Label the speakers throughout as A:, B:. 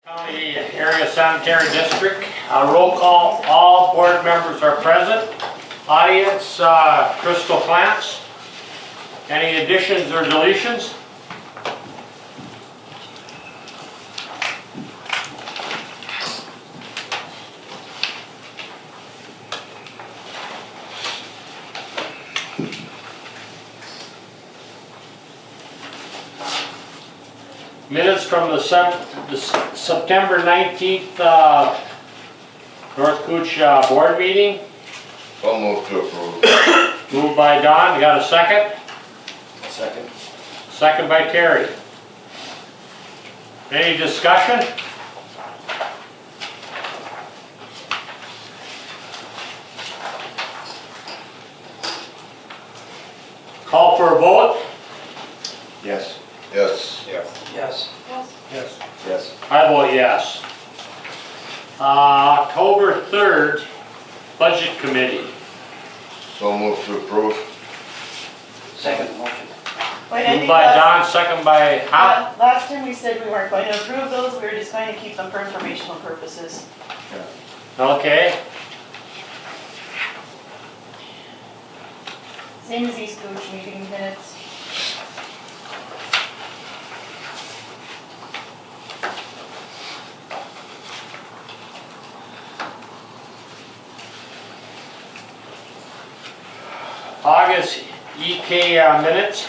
A: County Area Sanitary District, roll call, all board members are present. Audience, Crystal Clance. Any additions or deletions? Minutes from the September 19th North Cooch board meeting.
B: So moved to approve.
A: Moved by Don, you got a second?
B: Second.
A: Second by Terry. Any discussion? Call for a vote?
B: Yes. Yes. Yes.
C: Yes.
A: Yes.
B: Yes.
A: I vote yes. October 3rd, Budget Committee.
B: So moved to approve.
C: Second motion.
D: Wait, I
A: Moved
D: think
A: by
D: last,
A: Don, second by Hop.
D: last time we said we weren't going to approve those, we were just going to keep them for informational purposes.
A: Okay.
D: Same as East Coach meeting minutes.
A: August EK minutes.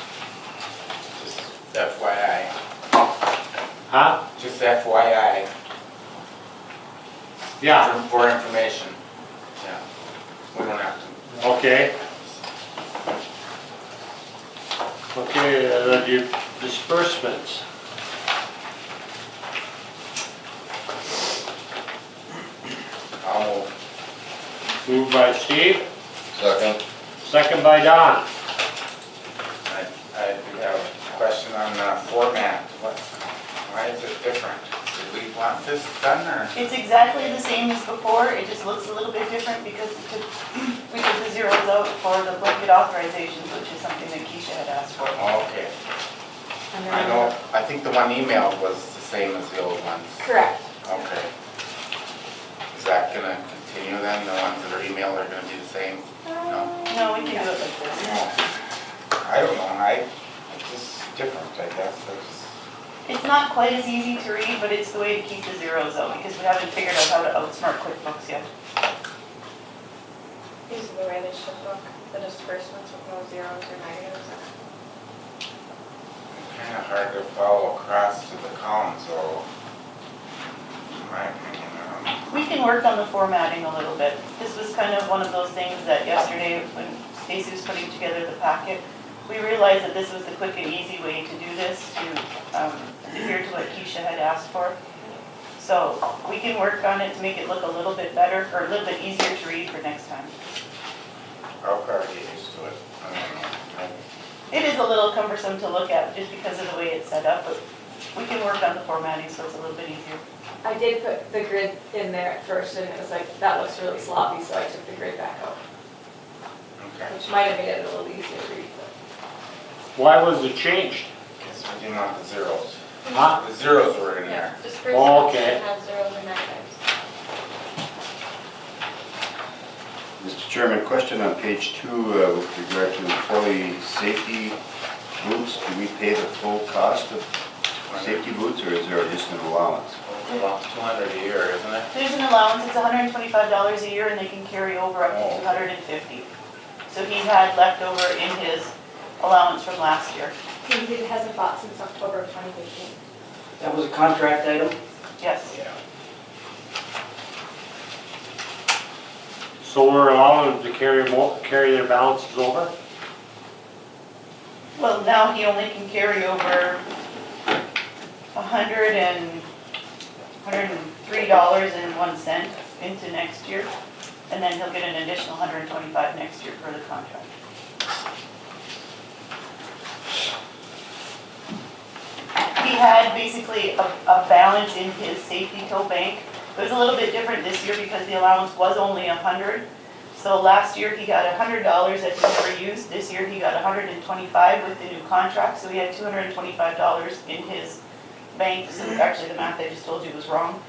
E: Just FYI,
A: Huh?
E: just FYI,
A: Yeah,
E: for information. Yeah, we don't have to.
A: okay. Okay, the disbursements.
E: I'll move.
A: Moved by Steve,
B: Second.
A: second by Don.
E: I do have a question on format. Why is it different? Did we want this done or?
D: It's exactly the same as before, it just looks a little bit different because we took the zeros out for the blanket authorizations, which is something that Keisha had asked for.
E: Oh, okay.
D: And
E: I
D: then-
E: know, I think the one emailed was the same as the old ones.
D: Correct.
E: Okay. Is that gonna continue then? The ones that are emailed are gonna be the same? No?
D: No, we can do it like this.
E: No. I don't know, it's just different, I guess.
D: It's not quite as easy to read, but it's the way to keep the zeros out because we haven't figured out how to outsmart QuickBooks yet.
F: These are the way they should look, the disbursements with no zeros or negatives.
E: Kind of hard to follow across to the columns, so, in my opinion,
D: We can work on the formatting a little bit. This was kind of one of those things that yesterday, when Stacy was putting together the packet, we realized that this was the quick and easy way to do this, to adhere to what Keisha had asked for. So we can work on it to make it look a little bit better, or a little bit easier to read for next time.
E: I'll probably get used to it. I don't know.
D: It is a little cumbersome to look at just because of the way it's set up, but we can work on the formatting so it's a little bit easier.
F: I did put the grid in there at first and it was like, that looks really sloppy, so I took the grid back out,
E: Okay.
F: which might have made it a little easier to read.
A: Why was it changed?
E: Guess we didn't want the zeros.
A: Huh?
E: The zeros were in there.
F: Yeah, just
A: Oh, okay.
F: have zeros and negatives.
G: Mr. Chairman, question on page 2 with regard to employee safety boots. Do we pay the full cost of safety boots or is there just an allowance?
E: About 200 a year, isn't it?
D: There's an allowance, it's $125 a year and they can carry over up
E: Oh.
D: to $250. So he had leftover in his allowance from last year.
F: He hasn't bought since October of 2015.
C: That was a contract item?
D: Yes.
E: Yeah.
A: So we're allowing them to carry their balances over?
D: Well, now he only can carry over $103.01 into next year. And then he'll get an additional $125 next year for the contract. He had basically a balance in his safety tow bank. It was a little bit different this year because the allowance was only $100. So last year he got $100 that he never used. This year he got $125 with the new contract. So he had $225 in his banks, actually the math I just told you was wrong.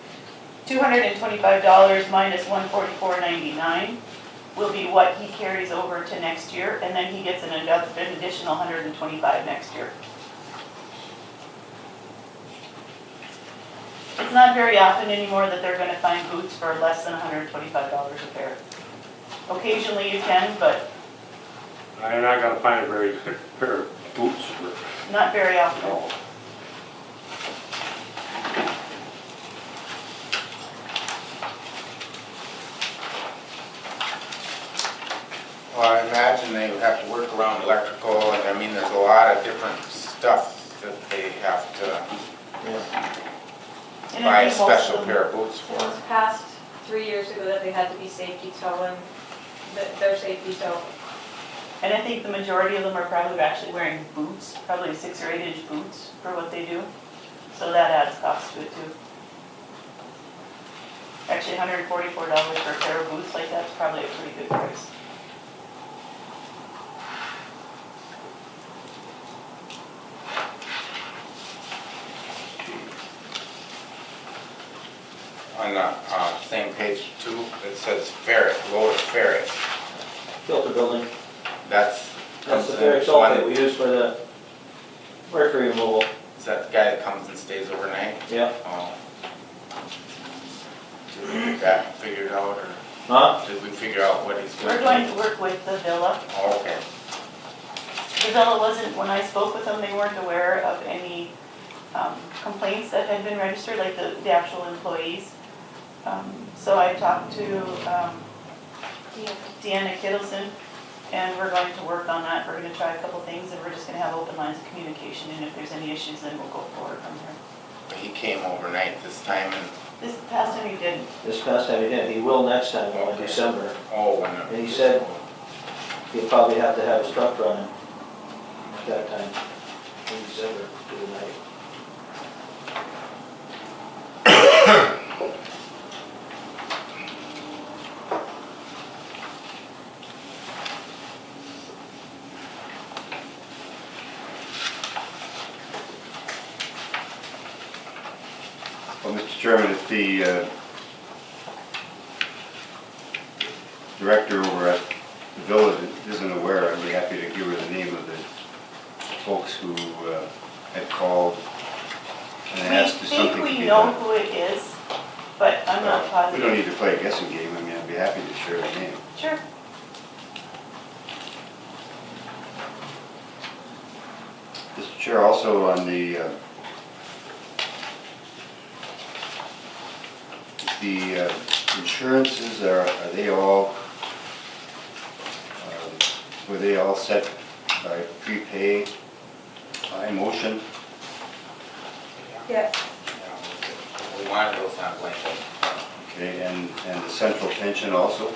D: $225 minus $144.99 will be what he carries over to next year, and then he gets an additional $125 next year. It's not very often anymore that they're gonna find boots for less than $125 a pair. Occasionally you can, but
A: I'm not gonna find a very good pair of boots for.
D: not very often.
E: Well, I imagine they would have to work around electrical, and I mean, there's a lot of different stuff that they have to
D: And
E: buy
D: I
E: a
D: think most of
E: special
D: them-
E: pair of boots
F: It
E: for.
F: was passed 3 years ago that they had to be safety toe and their safety toe.
D: And I think the majority of them are probably actually wearing boots, probably 6 or 8 inch boots for what they do. So that adds cost to it too. Actually, $144 for a pair of boots like that's probably a pretty good price.
E: On the same page 2, it says ferret, load of ferret.
H: Filter building.
E: That's
H: That's the ferric sulfate we use for the mercury removal.
E: Is that the guy that comes and stays overnight?
H: Yeah.
E: Oh. Did we get that figured out, or
H: Huh?
E: did we figure out what he's
D: We're
E: going
D: going to work with the villa.
E: Oh, okay.
D: The villa wasn't, when I spoke with them, they weren't aware of any complaints that had been registered, like the actual employees. So I talked to Deanna Kittleson, and we're going to work on that. We're going to try a couple things, and we're just going to have open lines of communication, and if there's any issues, then we'll go forward from there.
E: He came overnight this time, and,
D: This past time he didn't.
H: This past time he didn't. He will next time in
E: Okay.
H: December.
E: oh, when
H: And he said he'll probably have to have his truck running at that time in December through the night.
G: Well, Mr. Chairman, if the director over at the village isn't aware, I'd be happy to give her the name of the folks who had called and asked if
D: We
G: something
D: think
G: could
D: we
G: be
D: know
G: done.
D: who it is, but I'm not
G: We don't
D: positive.
G: need to play a guessing game. I mean, I'd be happy to share the name.
D: Sure.
G: Mr. Chair, also on the insurances, are they all, were they all set by prepay, by motion?
F: Yeah,
E: we wanted those on blanket.
G: Okay, and the central pension also?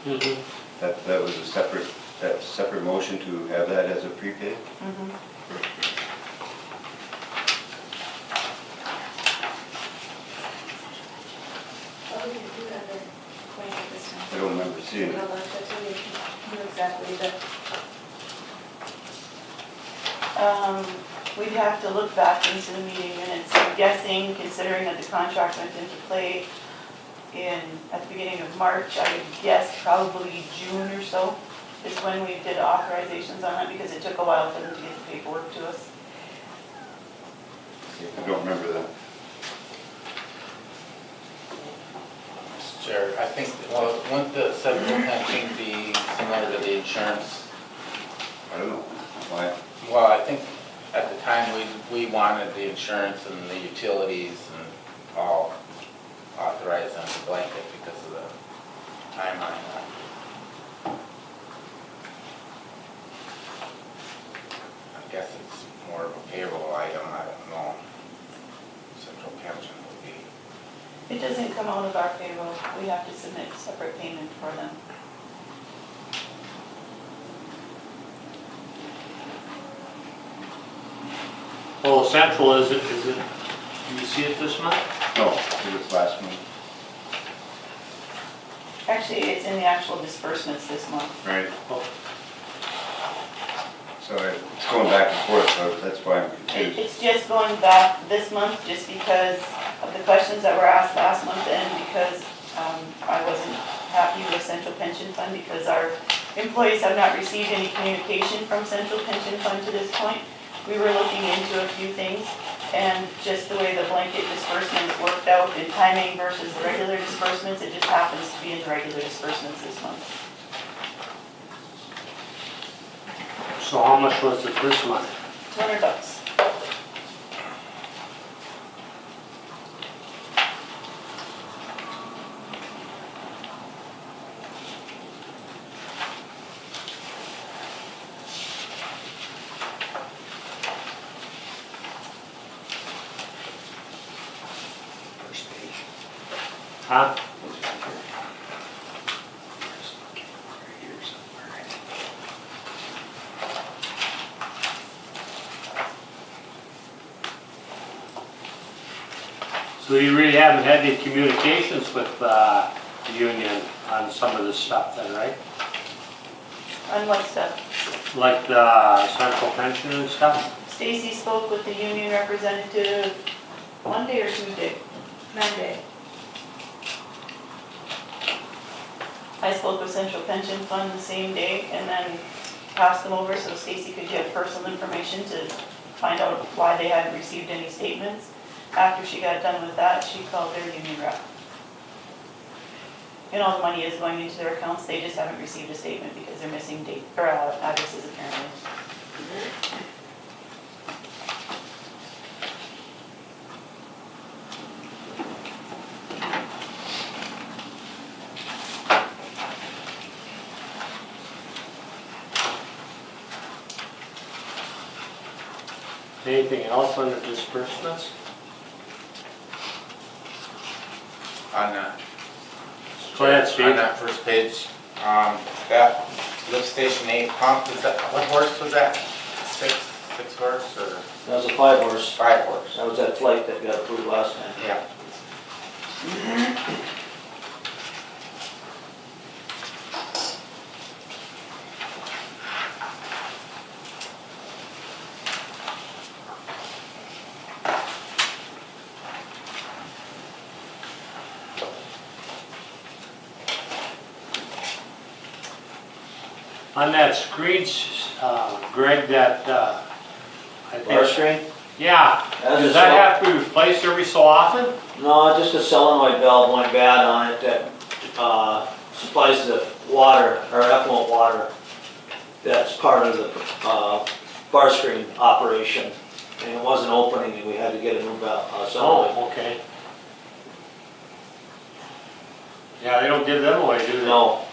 D: Mhm,
G: That was a separate motion to have that as a prepay?
D: mhm.
F: oh, we didn't do that under blanket this time.
G: I don't remember seeing it.
F: Hold on, that's what we knew exactly the.
D: We'd have to look back into the meeting minutes. I'm guessing, considering that the contract went into play at the beginning of March, I would guess probably June or so is when we did authorizations on that, because it took a while for them to get the paperwork to us.
G: I don't remember that.
E: Mr. Chair, I think, well, wouldn't the central pension be similar to the insurance?
G: I don't know. Why?
E: Well, I think at the time, we wanted the insurance and the utilities and all authorized on the blanket because of the timeline. I guess it's more of a payroll item, I don't know. Central pension would be,
D: It doesn't come out of our payroll. We have to submit separate payment for them.
A: Oh, Central, is it, do you see it this month?
G: No, it was last month.
D: Actually, it's in the actual disbursements this month.
G: Right.
A: Oh.
G: So It's going back and forth, so that's why I'm confused.
D: It's just going back this month, just because of the questions that were asked last month, and because I wasn't happy with Central Pension Fund, because our employees have not received any communication from Central Pension Fund to this point. We were looking into a few things, and just the way the blanket disbursements worked out in timing versus the regular disbursements, it just happens to be in the regular disbursements this month.
A: So how much was it this month?
D: $200.
G: First page.
A: Huh?
G: Right here somewhere.
A: So you really haven't had any communications with the union on some of this stuff then, right?
D: On what stuff?
A: Like the central pension and stuff?
D: Stacy spoke with the union representative Monday or Tuesday.
F: Monday.
D: I spoke with Central Pension Fund the same day and then passed them over so Stacy could get personal information to find out why they hadn't received any statements. After she got done with that, she called their union rep. And all the money is going into their accounts, they just haven't received a statement because they're missing date, or addresses apparently.
A: Anything else on the disbursements?
E: On that,
A: Go ahead, Steve.
E: on that first page, that lift station 8 pump, is that, what horse was that? Six horse or
H: That was a 5-horse.
E: 5 horse?
H: That was that flight that got approved last time.
E: Yeah.
A: On that screen, Greg, that, I
H: Bar
A: think,
H: screen?
A: yeah,
H: That's
A: does
H: a
A: that
H: sol-
A: have to be replaced every so often?
H: No, just a solenoid valve went bad on it that supplies the water, or effluent water. That's part of the bar screen operation. And it wasn't opening and we had to get a new solenoid.
A: Oh, okay. Yeah, they don't give them away, do they?
H: No,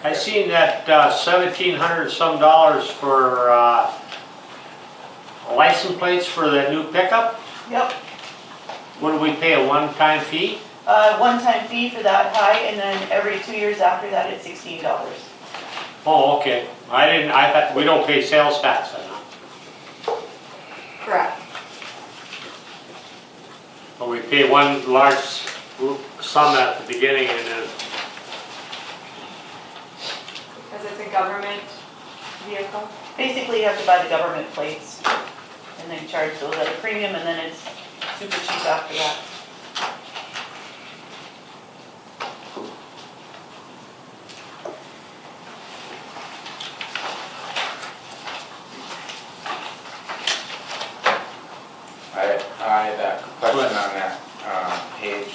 A: I seen that $1,700 some dollars for license plates for that new pickup.
D: Yep,
A: What do we pay, a one-time fee?
D: one-time fee for that high, and then every 2 years after that, it's $16.
A: Oh, okay. I thought, we don't pay sales tax on that.
F: Correct.
A: But we pay one large sum at the beginning and then,
F: Because it's a government vehicle.
D: Basically, you have to buy the government plates, and then charge those at a premium, and then it's super cheap after that.
E: I had a question on that page.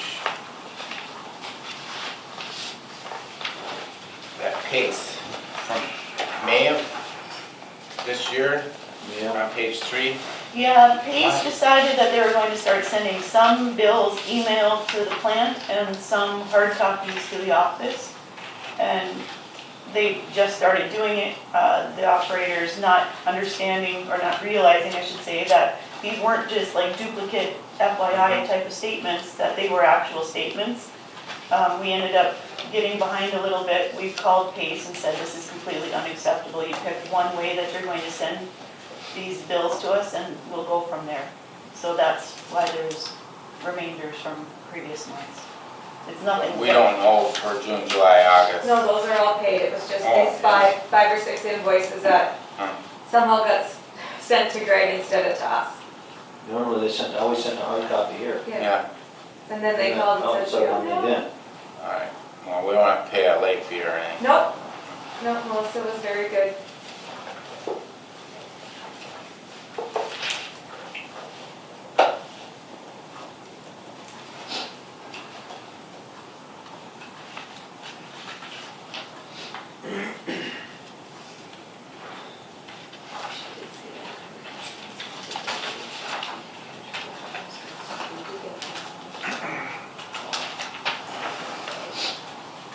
E: That pace from May of this year, on page 3.
D: Yeah, Pace decided that they were going to start sending some bills emailed to the plant and some hard copies to the office. And they just started doing it, the operators not understanding, or not realizing, I should say, that these weren't just like duplicate FYI type of statements, that they were actual statements. We ended up getting behind a little bit, we've called Pace and said this is completely unacceptable. You pick one way that you're going to send these bills to us and we'll go from there. So that's why there's remainders from previous months. It's nothing.
E: We don't know for June, July, August.
F: No, those are all paid, it was just
E: Oh,
F: these five or six invoices that
E: Huh.
F: somehow got sent to Greg instead of to us.
H: Normally they always send a hard copy here.
E: Yeah,
F: And then they called and said, we don't
H: They
F: know.
H: didn't.
E: all right. Well, we don't have to pay a late fee or anything.
F: Nope, nope, Melissa was very good.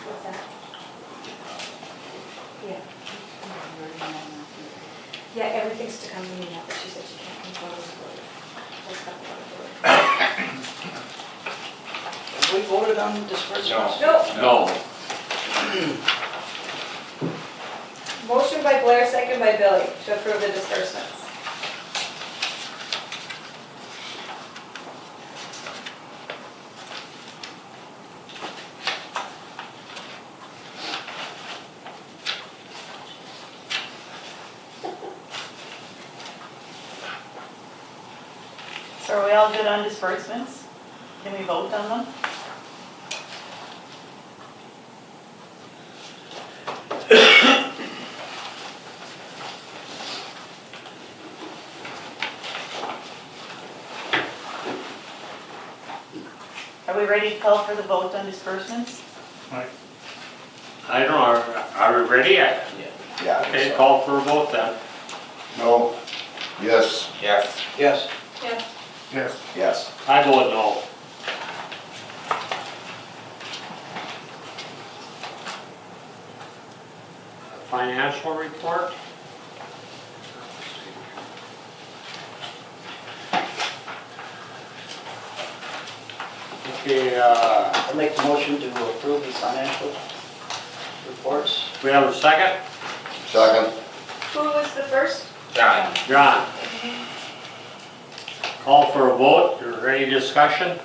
F: What's that? Yeah. Yeah, everything's to come to me now, but she said she can't control the vote.
C: Have we voted on disbursements?
F: Nope,
A: No.
F: motion by Blair, second by Billy to approve the disbursements.
D: So are we all good on disbursements? Can we vote on them? Are we ready to call for the vote on disbursements?
A: I don't know, are we ready?
G: Yeah.
A: Okay, call for a vote then.
G: No.
B: Yes.
E: Yes.
C: Yes.
F: Yeah.
A: Yes.
G: Yes.
A: I vote no. Financial report? Okay,
C: I make the motion to approve the financial reports.
A: we have a second?
B: Second.
F: Who was the first?
E: John?
A: John? Call for a vote, or any discussion?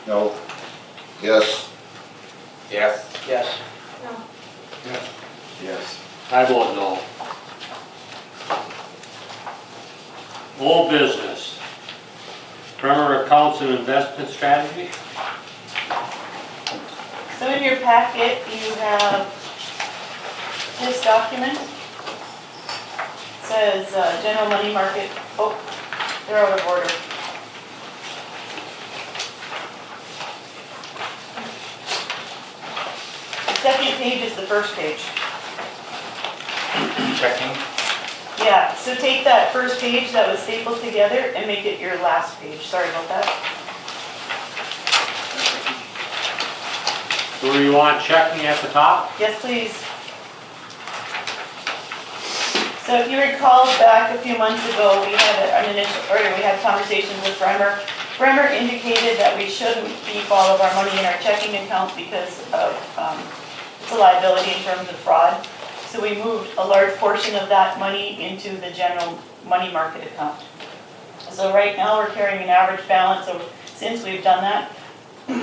G: No.
B: Yes.
E: Yes.
C: Yes.
F: No.
G: Yes.
A: I vote no. Old business. Bremer accounts and investment strategy?
D: So in your packet, you have this document. It says general money market, oh, they're out of order. The second page is the first page.
E: Checking?
D: Yeah, so take that first page that was stapled together and make it your last page. Sorry about that.
A: So you want checking at the top?
D: Yes, please. So if you recall back a few months ago, we had we had conversations with Bremer. Bremer indicated that we shouldn't keep all of our money in our checking account because of it's a liability in terms of fraud. So we moved a large portion of that money into the general money market account. So right now, we're carrying an average balance of, since we've done that,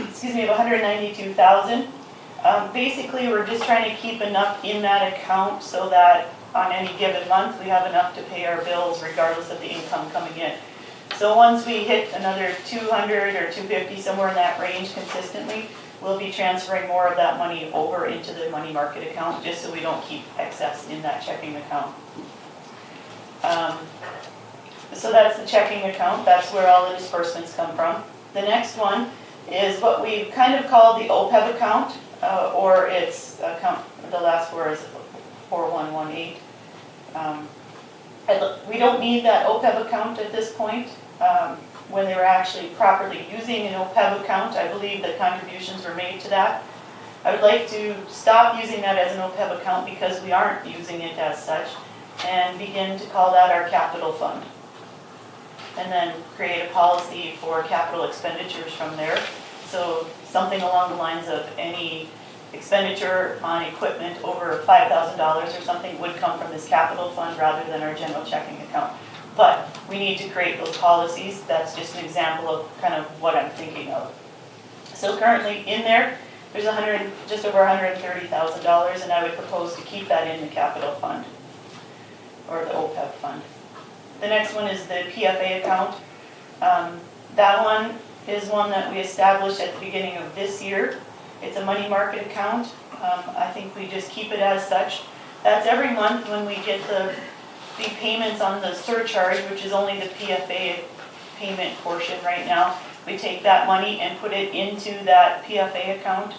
D: excuse me, of $192,000. Basically, we're just trying to keep enough in that account so that on any given month, we have enough to pay our bills regardless of the income coming in. So once we hit another 200 or 250, somewhere in that range consistently, we'll be transferring more of that money over into the money market account, just so we don't keep excess in that checking account. So that's the checking account, that's where all the disbursements come from. The next one is what we kind of call the OPEB account, or its account, the last four is 4118. We don't need that OPEB account at this point. When they were actually properly using an OPEB account, I believe that contributions were made to that. I would like to stop using that as an OPEB account because we aren't using it as such, and begin to call that our capital fund. And then create a policy for capital expenditures from there. So something along the lines of any expenditure on equipment over $5,000 or something would come from this capital fund rather than our general checking account. But we need to create those policies. That's just an example of kind of what I'm thinking of. So currently in there, there's just over $130,000, and I would propose to keep that in the capital fund, or the OPEB fund. The next one is the PFA account. That one is one that we established at the beginning of this year. It's a money market account. I think we just keep it as such. That's every month when we get the payments on the surcharge, which is only the PFA payment portion right now. We take that money and put it into that PFA account,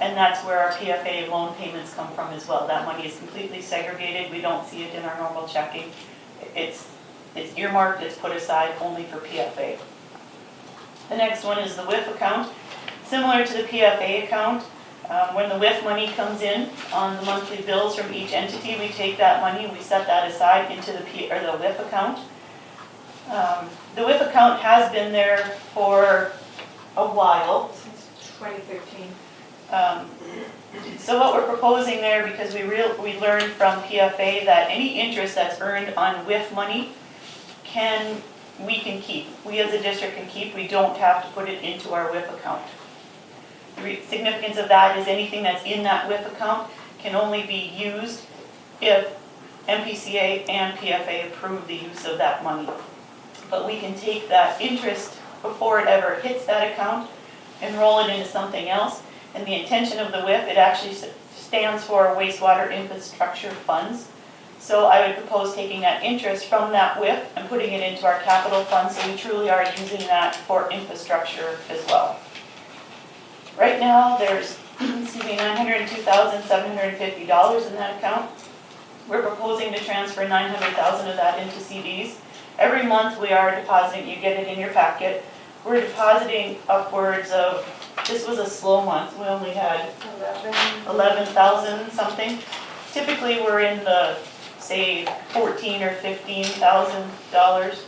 D: and that's where our PFA loan payments come from as well. That money is completely segregated. We don't see it in our normal checking. It's earmarked, it's put aside only for PFA. The next one is the WIF account. Similar to the PFA account, when the WIF money comes in on the monthly bills from each entity, we take that money, we set that aside into the WIF account. The WIF account has been there for a while.
F: Since 2013.
D: So what we're proposing there, because we learned from PFA that any interest that's earned on WIF money we can keep. We as a district can keep. We don't have to put it into our WIF account. The significance of that is anything that's in that WIF account can only be used if MPCA and PFA approve the use of that money. But we can take that interest before it ever hits that account and roll it into something else. And the intention of the WIF, it actually stands for Wastewater Infrastructure Funds. So I would propose taking that interest from that WIF and putting it into our capital fund, so we truly are using that for infrastructure as well. Right now, there's $902,750 in that account. We're proposing to transfer $900,000 of that into CDs. Every month we are depositing, you get it in your packet, we're depositing upwards of, this was a slow month, we only had 11,000 something. Typically we're in the, say, $14,000 or $15,000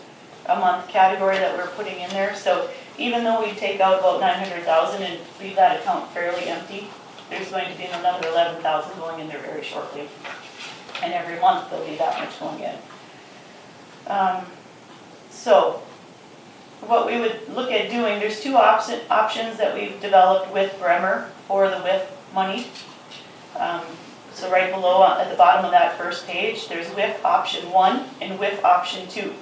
D: a month category that we're putting in there. So even though we take out about $900,000 and leave that account fairly empty, there's going to be another $11,000 going in there very shortly. And every month there'll be that much going in. So what we would look at doing, there's two options that we've developed with Bremer for the WIF money. So right below at the bottom of that first page, there's WIF option 1 and WIF option 2.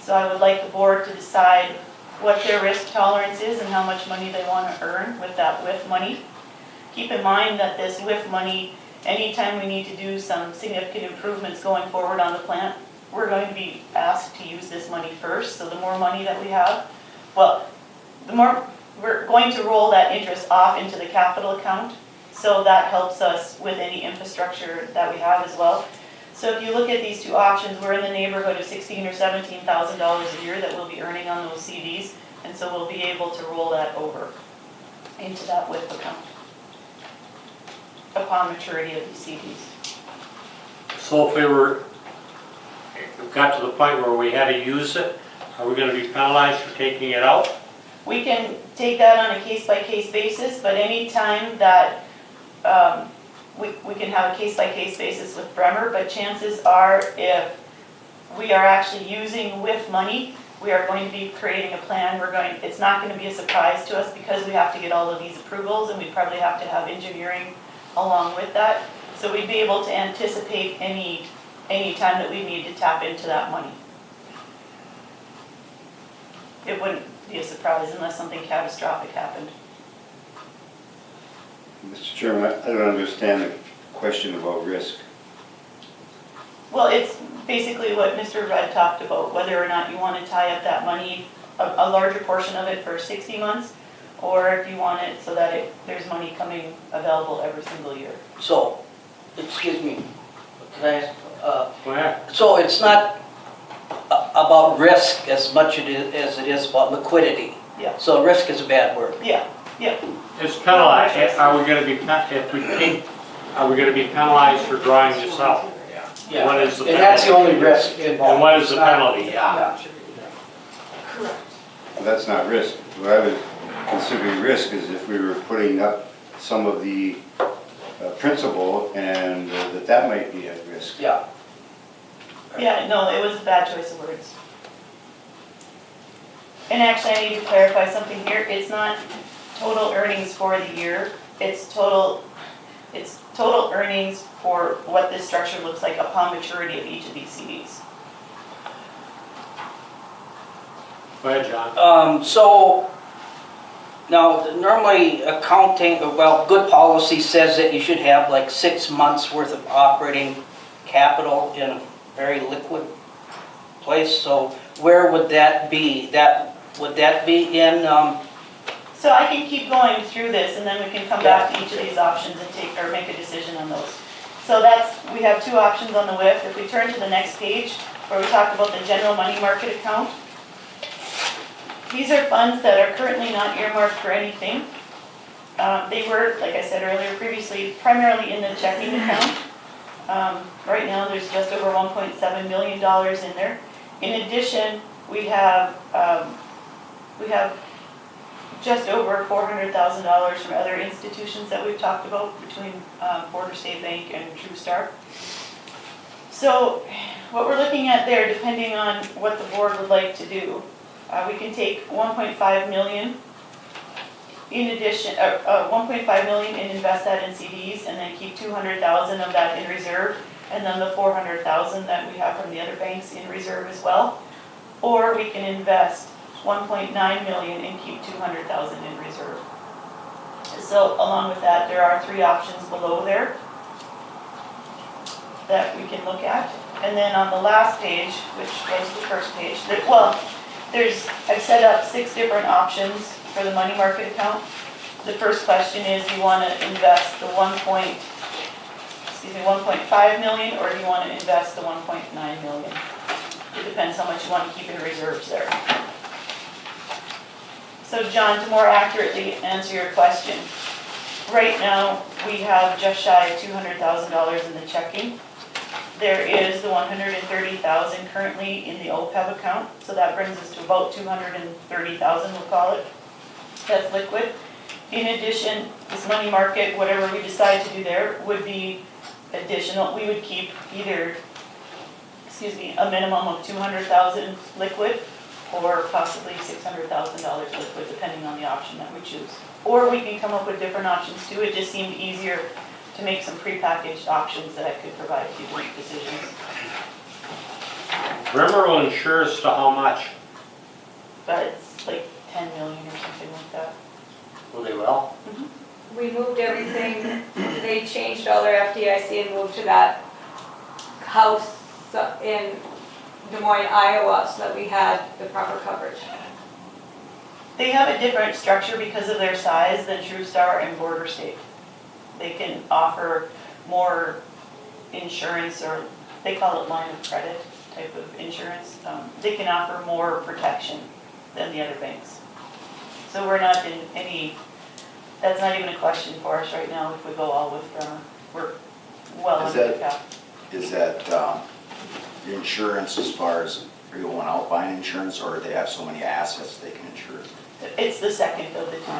D: So I would like the board to decide what their risk tolerance is and how much money they want to earn with that WIF money. Keep in mind that this WIF money, anytime we need to do some significant improvements going forward on the plant, we're going to be asked to use this money first. So the more money that we have, well, the more we're going to roll that interest off into the capital account. So that helps us with any infrastructure that we have as well. So if you look at these two options, we're in the neighborhood of $16,000 or $17,000 a year that we'll be earning on those CDs. And so we'll be able to roll that over into that WIF account upon maturity of these CDs.
A: So if we got to the point where we had to use it, are we going to be penalized for taking it out?
D: We can take that on a case-by-case basis, but any time that we can have a case-by-case basis with Bremer, but chances are if we are actually using WIF money, we are going to be creating a plan. It's not going to be a surprise to us because we have to get all of these approvals and we probably have to have engineering along with that. So we'd be able to anticipate any time that we need to tap into that money. It wouldn't be a surprise unless something catastrophic happened.
G: Mr. Chairman, I don't understand the question about risk.
D: Well, it's basically what Mr. Rudd talked about, whether or not you want to tie up that money, a larger portion of it for 60 months, or if you want it so that there's money coming available every single year.
C: So, excuse me, can I,
A: Go ahead.
C: so it's not about risk as much as it is about liquidity.
D: Yeah.
C: So risk is a bad word.
D: Yeah, yeah.
A: It's penalized. Are we going to be penalized for drawing this out?
I: Yeah,
A: What is the
I: and that's the
A: penalty?
I: only risk involved.
A: And what is the
I: It's not-
A: penalty?
I: Yeah.
F: Correct.
G: Well, that's not risk. What I would consider risk is if we were putting up some of the principal and that might be at risk.
C: Yeah.
D: Yeah, no, it was a bad choice of words. And actually, I need to clarify something here. It's not total earnings for the year. It's total earnings for what this structure looks like upon maturity of each of these CDs.
A: Go ahead, John.
C: So, now, normally accounting, well, good policy says that you should have like 6 months worth of operating capital in a very liquid place, so where would that be? Would that be in,
D: So I can keep going through this and then we can come back to each of these options and make a decision on those. So we have two options on the WIF. If we turn to the next page where we talk about the general money market account, these are funds that are currently not earmarked for anything. They were, like I said earlier, previously primarily in the checking account. Right now, there's just over $1.7 million in there. In addition, we have just over $400,000 from other institutions that we've talked about between Border State Bank and True Star. So what we're looking at there, depending on what the board would like to do, we can take 1.5 million in addition, 1.5 million and invest that in CDs and then keep 200,000 of that in reserve and then the 400,000 that we have from the other banks in reserve as well. Or we can invest 1.9 million and keep 200,000 in reserve. So along with that, there are three options below there that we can look at. And then on the last page, which was the first page, I've set up 6 different options for the money market account. The first question is, do you want to invest the 1.5 million or do you want to invest the 1.9 million? It depends how much you want to keep in reserves there. So John, to more accurately answer your question, right now we have just shy of $200,000 in the checking. There is the 130,000 currently in the OPEB account, so that brings us to about 230,000, we'll call it. That's liquid. In addition, this money market, whatever we decide to do there, would be additional. We would keep either, a minimum of 200,000 liquid, or possibly $600,000 liquid, depending on the option that we choose. Or we can come up with different options too. It just seemed easier to make some prepackaged options that I could provide if you make decisions.
A: Bremer will insure us to how much?
D: But it's like 10 million or something like that.
A: Will they well?
F: We moved everything, they changed all their FDIC and moved to that house in Des Moines, Iowa, so that we had the proper coverage.
D: They have a different structure because of their size than True Star and Border State. They can offer more insurance, or they call it line of credit type of insurance. They can offer more protection than the other banks. So we're not in any, that's not even a question for us right now if we go all with Bremer. We're well under the cap.
I: Is that the insurance as far as, are you going out buying insurance or do they have so many assets they can insure?
D: It's the second of the two.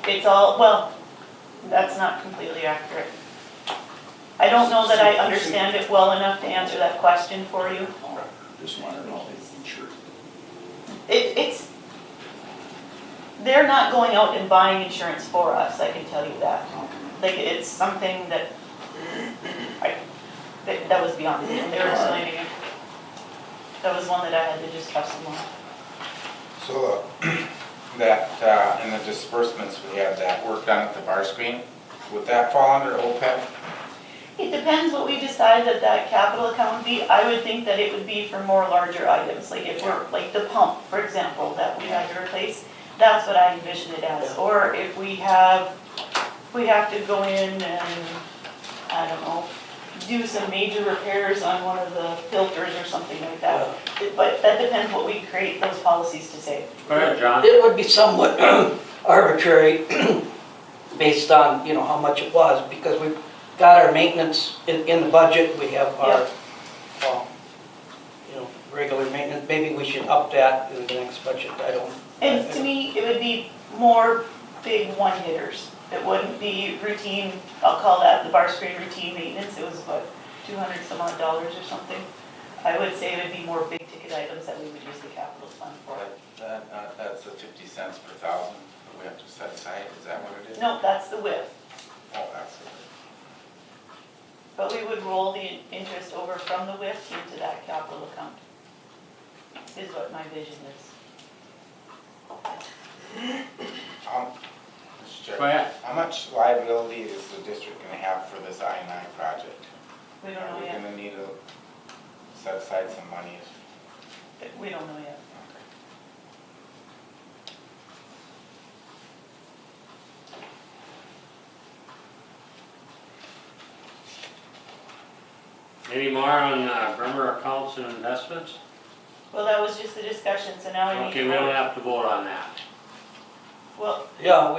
D: It's all, well, that's not completely accurate. I don't know that I understand it well enough to answer that question for you.
I: Just wondering if they insure.
D: They're not going out and buying insurance for us, I can tell you that. Like, it's something that that was beyond me, they were explaining it. That was one that I had to just trust them on.
E: So that, in the disbursements, we had that work done at the bar screen. Would that fall under OPEB?
D: It depends what we decide that capital account would be. I would think that it would be for more larger items, like if we're, like the pump, for example, that we had to replace, that's what I envision it as. Or if we have to go in and, I don't know, do some major repairs on one of the filters or something like that. But that depends what we create those policies to say.
A: Go ahead, John.
C: it would be somewhat arbitrary based on, how much it was, because we've got our maintenance in the budget, we have our, regular maintenance, maybe we should up that in the next budget, I don't.
D: And to me, it would be more big one hitters. It wouldn't be routine, I'll call that the bar screen routine maintenance. It was about 200 some odd dollars or something. I would say it would be more big ticket items that we would use the capital fund for.
E: That's the 50 cents per thousand that we have to set aside, is that what it is?
D: No, that's the WIF.
E: Oh, that's it.
D: But we would roll the interest over from the WIF into that capital account, is what my vision is.
E: Mr. Chair,
A: Go ahead.
E: how much liability is the district gonna have for this I-9 project?
D: We don't
E: Are
D: know
E: we
D: yet.
E: gonna need to set aside some money?
D: We don't know yet.
A: Any more on Bremer accounts and investments?
D: Well, that was just the discussion, so now we need to.
A: Okay, we don't have to vote on that.
D: Well,
C: Yeah,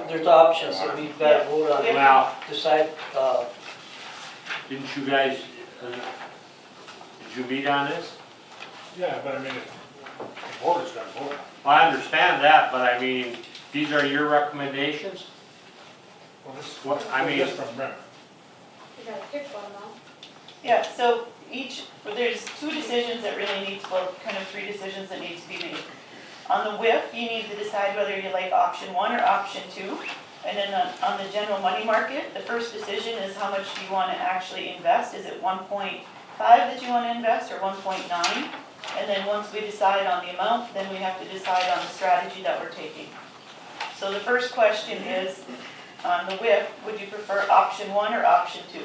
C: there's options that we've got to vote on,
A: Well,
C: decide,
A: didn't you guys, did you meet on this?
J: Yeah, but I mean, if the board is gonna vote.
A: Well, I understand that, but I mean, these are your recommendations?
J: Well, this,
A: What, I mean-
J: this from Brent.
F: You gotta pick one though.
D: yeah, so there's two decisions that really need, well, kind of three decisions that need to be made. On the WIF, you need to decide whether you like option 1 or option 2. And then on the general money market, the first decision is how much do you want to actually invest? Is it 1.5 that you want to invest or 1.9? And then once we decide on the amount, then we have to decide on the strategy that we're taking. So the first question is, on the WIF, would you prefer option 1 or option 2?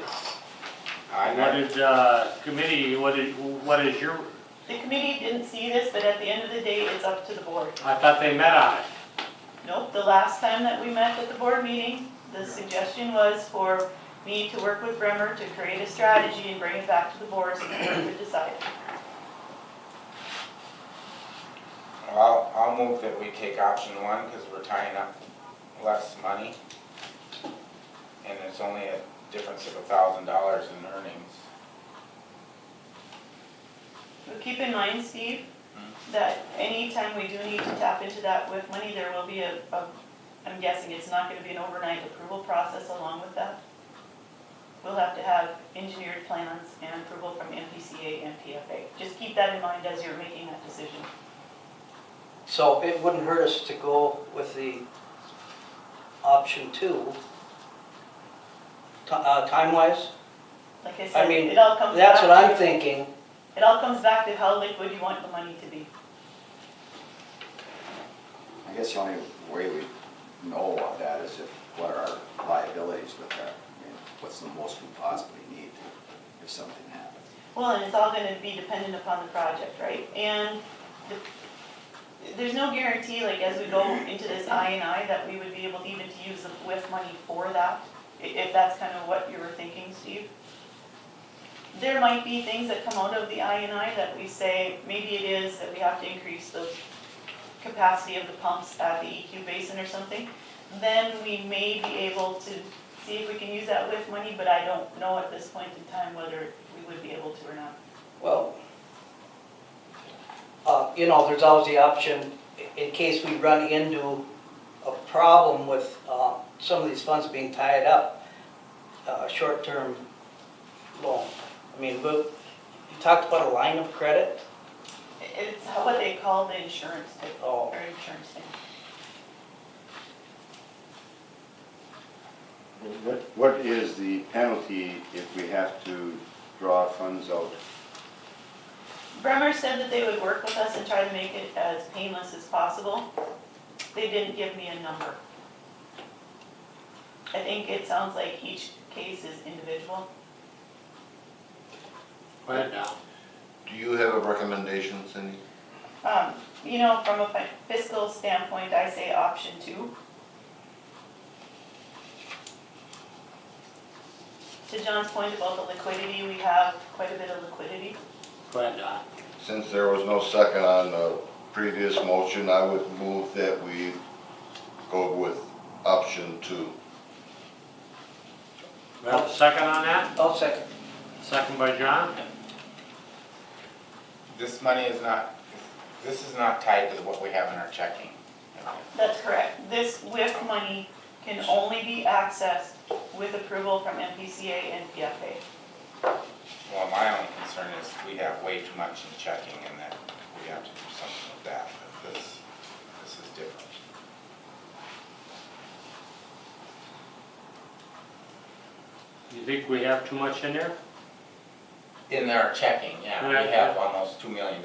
A: What did, committee, what is your,
D: The committee didn't see this, but at the end of the day, it's up to the board.
A: I thought they met on it.
D: Nope, the last time that we met at the board meeting, the suggestion was for me to work with Bremer to create a strategy and bring it back to the board so the board could decide.
E: Well, I'll move that we take option 1 because we're tying up less money. And it's only a difference of $1,000 in earnings.
D: But keep in mind, Steve, that anytime we do need to tap into that with money, there will be I'm guessing it's not gonna be an overnight approval process along with that. We'll have to have engineered plans and approval from MPCA and PFA. Just keep that in mind as you're making that decision.
C: so it wouldn't hurt us to go with the option 2. Time-wise,
D: Like I
C: I
D: said,
C: mean,
D: it all comes back
C: that's what I'm
D: to,
C: thinking.
D: it all comes back to how liquid you want the money to be.
I: I guess the only way we know about that is what are our liabilities with that? I mean, what's the most we possibly need if something happens?
D: Well, and it's all gonna be dependent upon the project, right? And there's no guarantee, like, as we go into this I&I, that we would be able even to use the WIF money for that, if that's kind of what you were thinking, Steve. There might be things that come out of the I&I that we say, maybe it is that we have to increase the capacity of the pumps at the EQ basin or something. Then we may be able to see if we can use that WIF money, but I don't know at this point in time whether we would be able to or not.
C: Well, there's always the option, in case we run into a problem with some of these funds being tied up, short-term loan. I mean, you talked about a line of credit.
D: It's what they call the insurance thing,
C: Oh.
D: or insurance thing.
G: What is the penalty if we have to draw funds out?
D: Bremer said that they would work with us and try to make it as painless as possible. They didn't give me a number. I think it sounds like each case is individual.
A: Go ahead now.
B: Do you have a recommendation, Cindy?
D: From a fiscal standpoint, I say option 2. To John's point about the liquidity, we have quite a bit of liquidity.
A: Go ahead, Don.
B: Since there was no second on the previous motion, I would move that we go with option 2.
A: We have a second on that?
C: I'll second.
A: Second by John?
E: This money is not This is not tied to what we have in our checking.
D: That's correct. This WIF money can only be accessed with approval from MPCA and PFA.
E: Well, my only concern is we have way too much in checking and that we have to do something with that. But this is different.
A: You think we have too much in there?
E: In our checking, yeah, we have almost $2 million.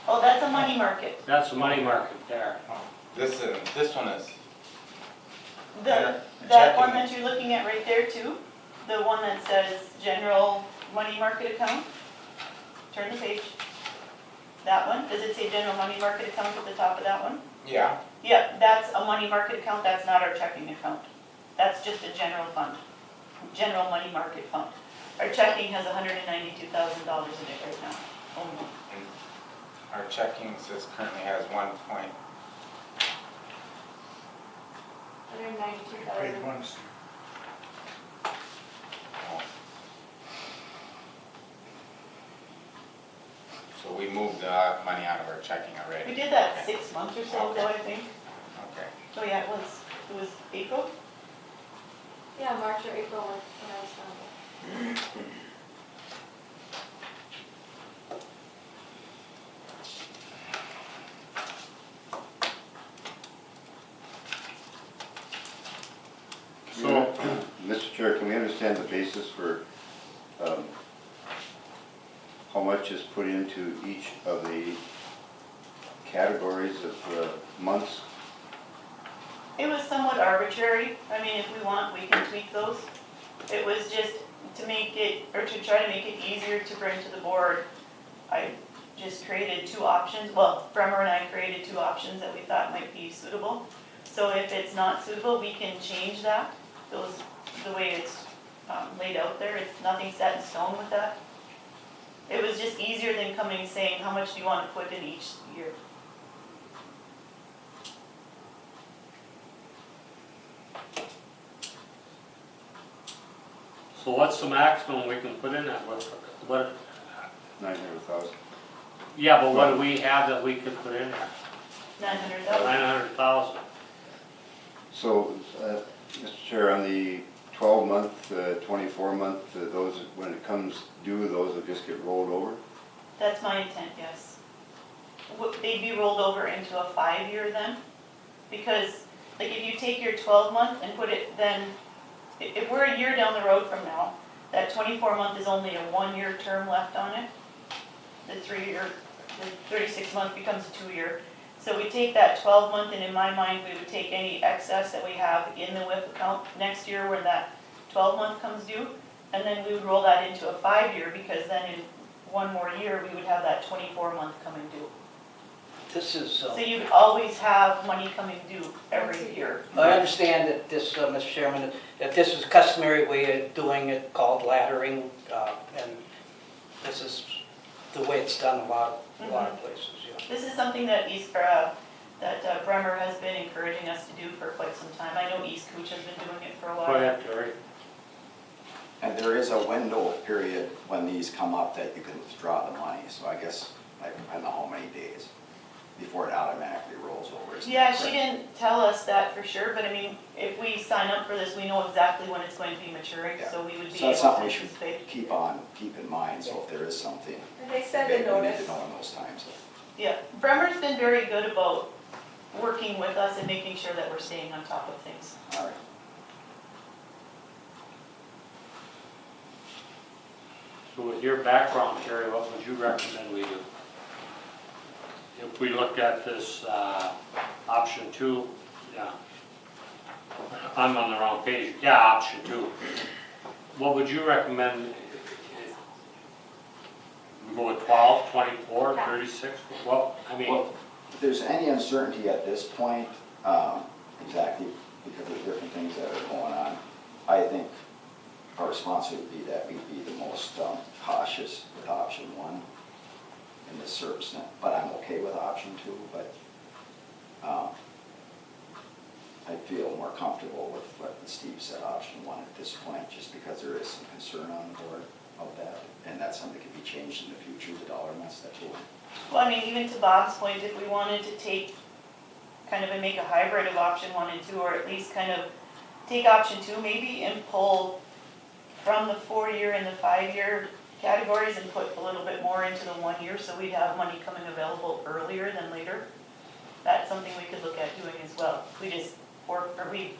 D: Oh, that's a money market.
A: That's the money market there.
E: This one is,
D: That
E: checking.
D: one that you're looking at right there too, the one that says general money market account. Turn the page. That one, does it say general money market account at the top of that one?
E: yeah,
D: Yeah, that's a money market account, that's not our checking account. That's just a general fund, general money market fund. Our checking has $192,000 in it right now, only.
E: and our checking says currently has 1 point.
J: Paid
F: 192,000.
J: once.
E: So we moved money out of our checking already.
D: We did that 6 months or so ago, I think.
E: Okay.
D: Oh yeah, it was April?
F: Yeah, March or April when I was found.
A: So,
G: Mr. Chair, can we understand the basis for how much is put into each of the categories of months?
D: It was somewhat arbitrary. I mean, if we want, we can tweak those. It was just to make it, or to try to make it easier to bring to the board. I just created 2 options. Well, Bremer and I created 2 options that we thought might be suitable. So if it's not suitable, we can change that. The way it's laid out there, it's nothing set in stone with that. It was just easier than coming and saying, how much do you want to put in each year?
A: so what's the maximum we can put in that? What,
G: 900,000.
A: yeah, but what do we have that we could put in there?
D: 900,000.
A: 900,000.
G: So, Mr. Chair, on the 12-month, 24-month, those, when it comes due, those will just get rolled over?
D: That's my intent, yes. They'd be rolled over into a 5-year then, because like if you take your 12-month and put it then, if we're a year down the road from now, that 24-month is only a 1-year term left on it. The 3-year, the 36-month becomes a 2-year. So we take that 12-month and in my mind, we would take any excess that we have in the WIF account next year when that 12-month comes due, and then we would roll that into a 5-year because then in 1 more year, we would have that 24-month coming due.
C: This is,
D: So you'd always have money coming due every year.
C: I understand that this, Mr. Chairman, that this is a customary way of doing it called laddering, and this is the way it's done a lot of places, yeah.
D: This is something that that Bremer has been encouraging us to do for quite some time. I know East Cooch has been doing it for a
A: Go
D: while.
A: ahead, Terry.
I: And there is a window period when these come up that you can withdraw the money, so I guess, I don't know how many days before it automatically rolls over. Isn't
D: Yeah,
I: that
D: she
I: correct?
D: didn't tell us that for sure, but I mean, if we sign up for this, we know exactly when it's going to be maturing,
I: Yeah.
D: so we would be
I: So
D: able
I: that's
D: to
I: something we should
D: anticipate.
I: keep in mind, so if there is something
F: And they send
I: big,
F: a
I: we need
F: notice.
I: to know in those times.
D: Yeah, Bremer's been very good about working with us and making sure that we're staying on top of things.
I: All right.
A: So with your background, Terry, what would you recommend we do? If we look at this option 2, yeah. I'm on the wrong page. Yeah, option 2. What would you recommend? We go with 12, 24, 36? Well, I mean,
I: Well, if there's any uncertainty at this point, exactly because of the different things that are going on, I think our response would be that we'd be the most cautious with option 1 in this service net. But I'm okay with option 2, but I feel more comfortable with what Steve said, option 1 at this point, just because there is some concern on the board of that. And that's something that could be changed in the future, the dollar amounts that will.
D: Well, I mean, even to Bob's point, if we wanted to take, kind of make a hybrid of option 1 and 2, or at least kind of take option 2 maybe and pull from the 4-year and the 5-year categories and put a little bit more into the 1 year, so we'd have money coming available earlier than later. That's something we could look at doing as well. We just, or we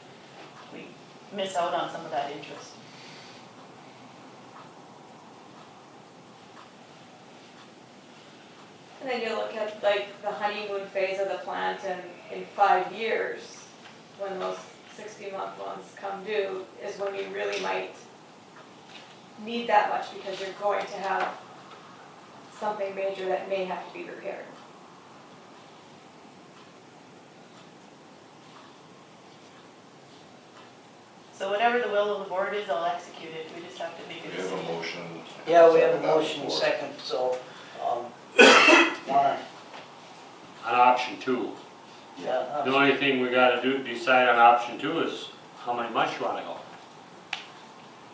D: miss out on some of that interest.
F: And then you look at like the honeymoon phase of the plant and in 5 years, when those 60-month ones come due, is when you really might need that much because you're going to have something major that may have to be repaired.
D: So whatever the will of the board is, I'll execute it. We just have to make a
B: We have a
D: decision.
B: motion.
C: Yeah, we have a
B: Second on the
C: motion
B: floor.
C: second, so, wanna,
A: On option 2.
C: yeah.
A: The only thing we gotta do, decide on option 2 is how many months you wanna go.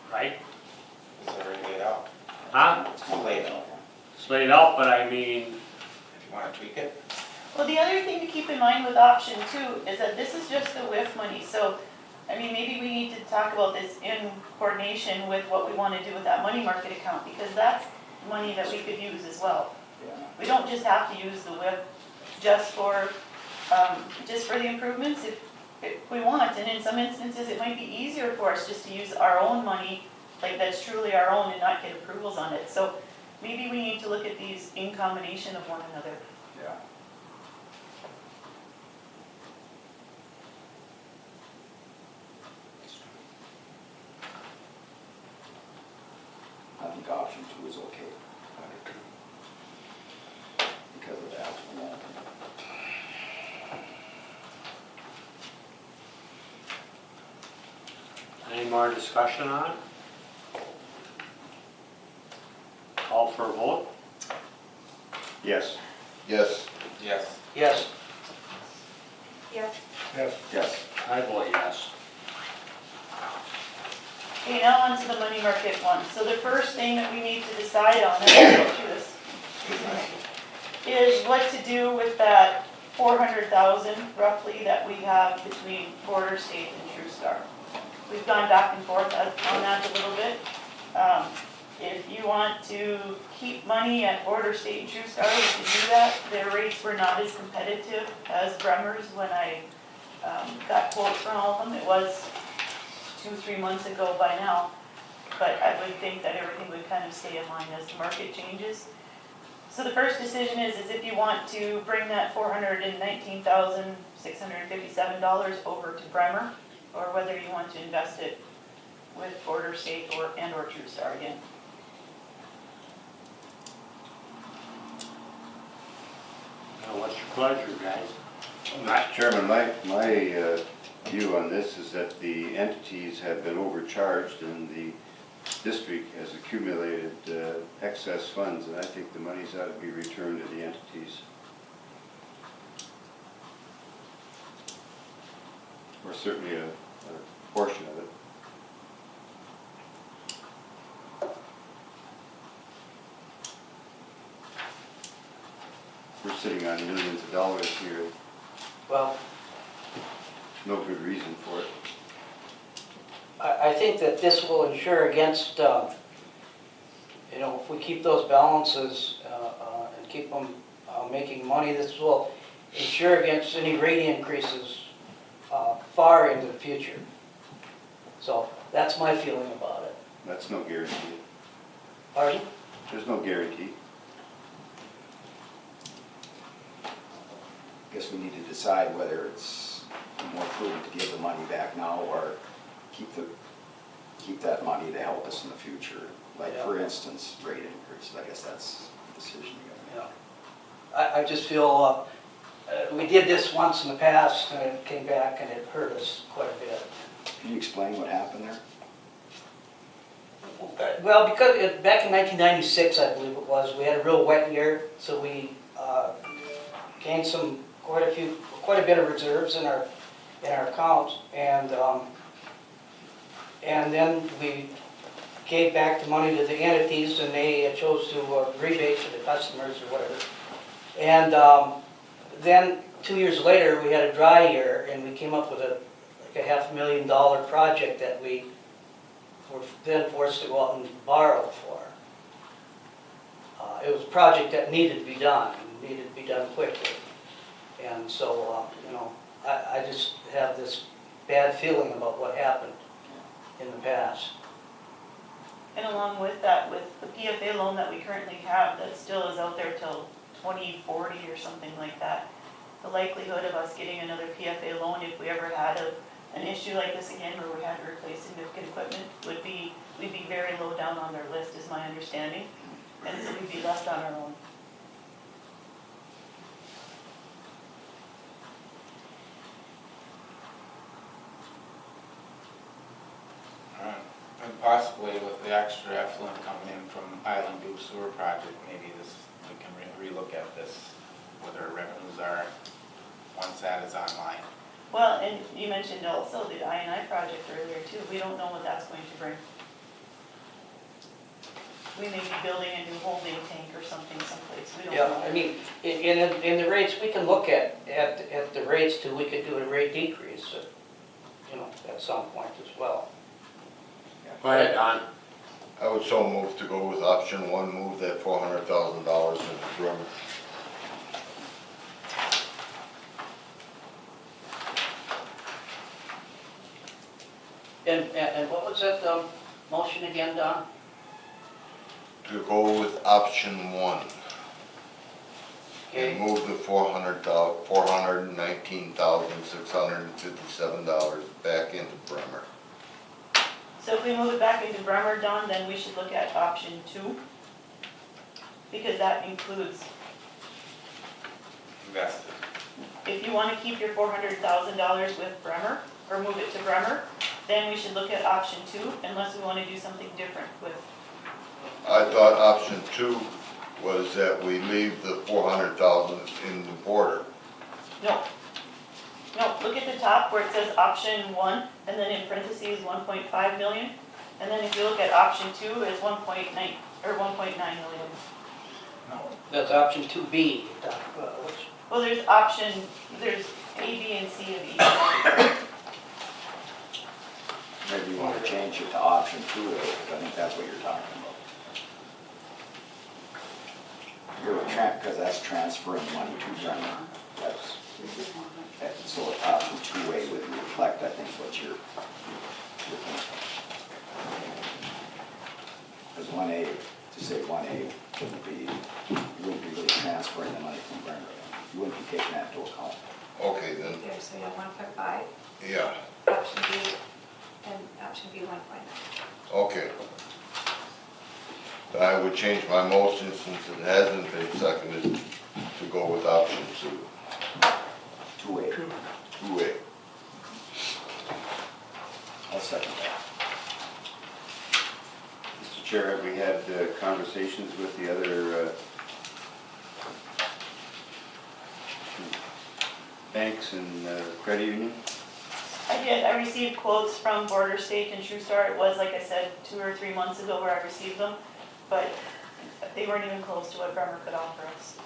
A: Right?
E: It's already laid out.
A: Huh?
E: It's laid out.
A: It's laid out, but I mean,
E: If you wanna tweak it,
D: Well, the other thing to keep in mind with option 2 is that this is just the WIF money. So, I mean, maybe we need to talk about this in coordination with what we want to do with that money market account, because that's money that we could use as well.
I: Yeah.
D: We don't just have to use the WIP just for the improvements if we want. And in some instances, it might be easier for us just to use our own money, like that's truly our own, and not get approvals on it. So maybe we need to look at these in combination of one another.
I: Yeah. I think option 2 is okay. Because of that. Yeah.
A: any more discussion on it? Call for a vote?
G: Yes.
B: Yes,
E: yes.
C: Yes,
F: Yes.
J: Yes.
I: Yes.
A: I vote yes.
D: Okay, now on to the money market one. So the first thing that we need to decide on, and I'll go through this, is what to do with that 400,000 roughly that we have between Border State and TrueStar. We've gone back and forth on that a little bit. If you want to keep money at Border State and TrueStar, we can do that. Their rates were not as competitive as Bremer's when I got quotes from all of them. It was 2-3 months ago by now, but I would think that everything would kind of stay in line as the market changes. So the first decision is if you want to bring that $419,657 over to Bremer, or whether you want to invest it with Border State or TrueStar again.
A: Now, what's your pleasure, guys?
G: Mr. Chairman, my view on this is that the entities have been overcharged and the district has accumulated excess funds, and I think the monies ought to be returned to the entities. Or certainly a portion of it. We're sitting on millions of dollars here,
C: well,
G: no good reason for it.
C: I think that this will ensure against, if we keep those balances and keep them making money, this will ensure against any rate increases far into the future. So that's my feeling about it.
G: That's no guarantee.
C: Pardon?
G: There's no guarantee.
I: Guess we need to decide whether it's more prudent to give the money back now or keep that money to help us in the future. Like, for instance, rate increases. I guess that's the decision you gotta make.
C: I just feel we did this once in the past and it came back and it hurt us quite a bit.
I: Can you explain what happened there?
C: Well, because back in 1996, I believe it was, we had a real wet year, so we gained quite a bit of reserves in our account, and then we gave back the money to the entities, and they chose to rebate to the customers or whatever. And then 2 years later, we had a dry year, and we came up with like a $500,000 project that we were then forced to go out and borrow for. It was a project that needed to be done, and needed to be done quickly. And so, you know, I just have this bad feeling about what happened in the past.
D: And along with that, with the PFA loan that we currently have, that still is out there till 2040 or something like that, the likelihood of us getting another PFA loan if we ever had an issue like this again where we had to replace significant equipment would be, we'd be very low down on their list is my understanding. And so we'd be left on our own.
E: And possibly with the extra effluent coming in from Island Duke Sewer Project, maybe this, we can relook at this, what our revenues are once that is online.
D: Well, and you mentioned also the I&I project earlier too. We don't know what that's going to bring. We may be building a new holding tank or something someplace. We don't
C: Yeah,
D: know.
C: I mean, in the rates, we can look at the rates too, we could do a rate decrease, you know, at some point as well.
A: Go ahead, Don.
B: I would so move to go with option one, move that $400,000 into Bremer.
C: And what was that motion again, Don?
B: To go with option one.
C: Okay.
B: And move the $419,657 back into Bremer.
D: So if we move it back into Bremer, Don, then we should look at option 2. Because that includes,
E: Invested.
D: if you want to keep your $400,000 with Bremer, or move it to Bremer, then we should look at option 2, unless we want to do something different with.
B: I thought option two was that we leave the 400,000 in the border.
D: No. No, look at the top where it says option 1, and then in parentheses 1.5 million. And then if you look at option 2, it's 1.9, or 1.9 million.
E: No.
C: That's option 2B, which,
D: Well, there's A, B, and C of each one.
I: Maybe you want to change it to option 2, because I think that's what you're talking about. Because that's transferring money to Bremer. So option 2A would reflect, I think, what you're thinking. Because 1A, to say 1A wouldn't be, you wouldn't be really transferring the money from Bremer. You wouldn't be taking that into account.
B: Okay, then,
F: Here, so you have 1.5,
B: yeah,
F: option B, and option B 1.9.
B: okay. I would change my motion, since it hasn't been seconded, to go with option
I: 2A.
B: 2A.
I: I'll second that.
G: Mr. Chair, have we had conversations with the other banks and credit union?
D: I did, I received quotes from Border State and TrueStar. It was, like I said, 2 or 3 months ago where I received them, but they weren't even close to what Bremer could offer us.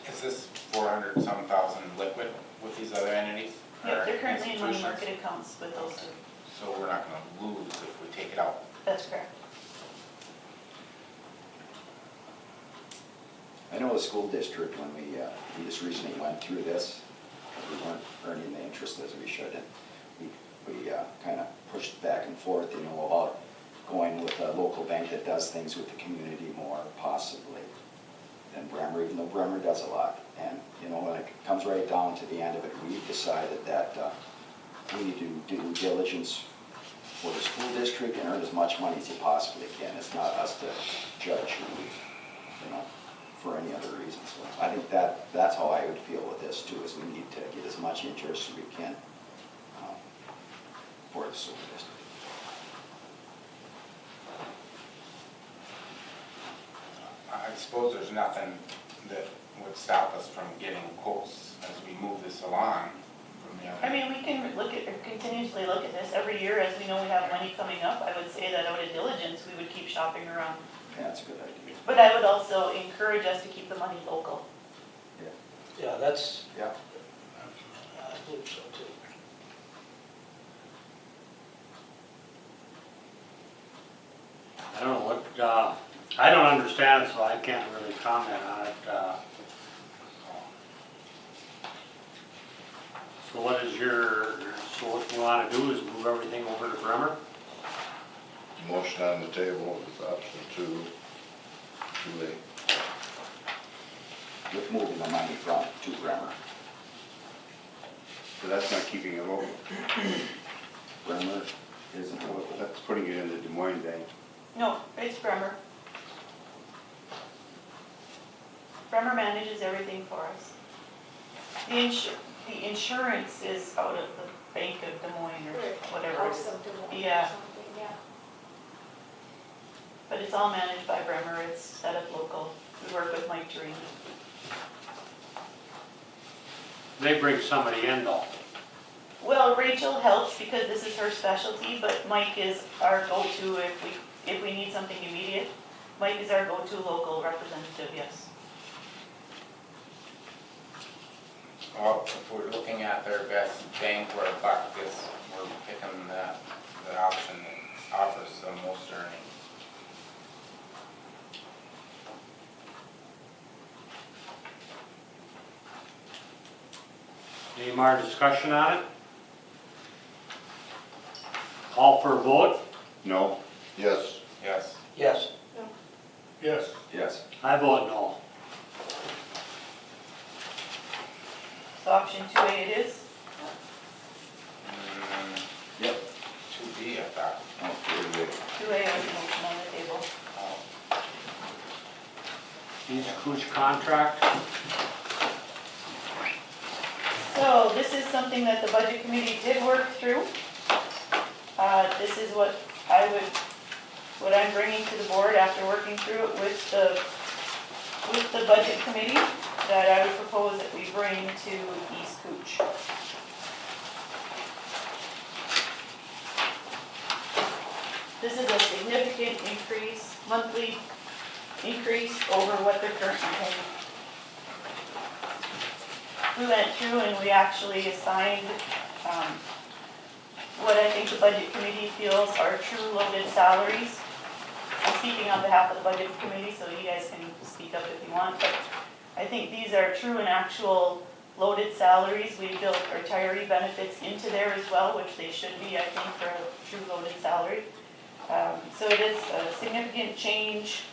E: Is this 400-some thousand liquid with these other entities?
D: Yep,
E: or
D: they're currently in money
E: institutions?
D: market accounts with those two.
E: So we're not gonna lose if we take it out.
D: That's correct.
I: I know the school district, when we just recently went through this, we weren't earning the interest as we should, and we kind of pushed back and forth, you know, about going with a local bank that does things with the community more possibly than Bremer, even though Bremer does a lot. And, you know, when it comes right down to the end of it, we've decided that we need to do diligence for the school district and earn as much money as you possibly can. It's not us to judge who, you know, for any other reason. So I think that's how I would feel with this too, is we need to get as much interest as we can for the school district.
E: I suppose there's nothing that would stop us from getting quotes as we move this along from the other.
D: I mean, we can look at, or continuously look at this every year as we know we have money coming up. I would say that out of diligence, we would keep shopping around.
I: Yeah, that's a good idea.
D: But I would also encourage more just to keep the money local.
C: Yeah, that's,
I: Yeah.
C: I believe so too.
A: I don't know what, I don't understand it, so I can't really comment on it. So what is so what we wanna do is move everything over to Bremer?
B: Motion on the table is option 2A.
I: With moving the money from to Bremer.
G: So that's not keeping it local.
I: Bremer isn't local.
G: That's putting it in the Des Moines bank.
D: No, it's Bremer. Bremer manages everything for us. The insurance is out of the Bank of Des Moines or whatever.
F: House of Des Moines or
D: Yeah.
F: something, yeah.
D: But it's all managed by Bremer, it's set up local. We work with Mike Turini.
A: They bring somebody in though.
D: Well, Rachel helps because this is her specialty, but Mike is our go-to if we need something immediate. Mike is our go-to local representative, yes.
E: Well, if we're looking at their best bang for a buck, we're picking the option that offers the most earnings.
A: Any more discussion on it? Call for a vote?
G: No?
B: Yes.
E: Yes.
C: Yes.
J: Yes.
I: Yes.
A: I vote no.
D: So option 2A it is.
I: Yep.
E: 2B, I thought.
I: Oh,
D: 2A is the motion on the table.
A: East Cooch contract?
D: So this is something that the budget committee did work through. This is what I'm bringing to the board after working through it with the budget committee, that I would propose that we bring to East Cooch. This is a significant increase, monthly increase over what they're currently paying. We went through and we actually assigned what I think the budget committee feels are true loaded salaries. I'm speaking on behalf of the budget committee, so you guys can speak up if you want, but I think these are true and actual loaded salaries. We built retiree benefits into there as well, which they should be, I think, for a true loaded salary. So it is a significant change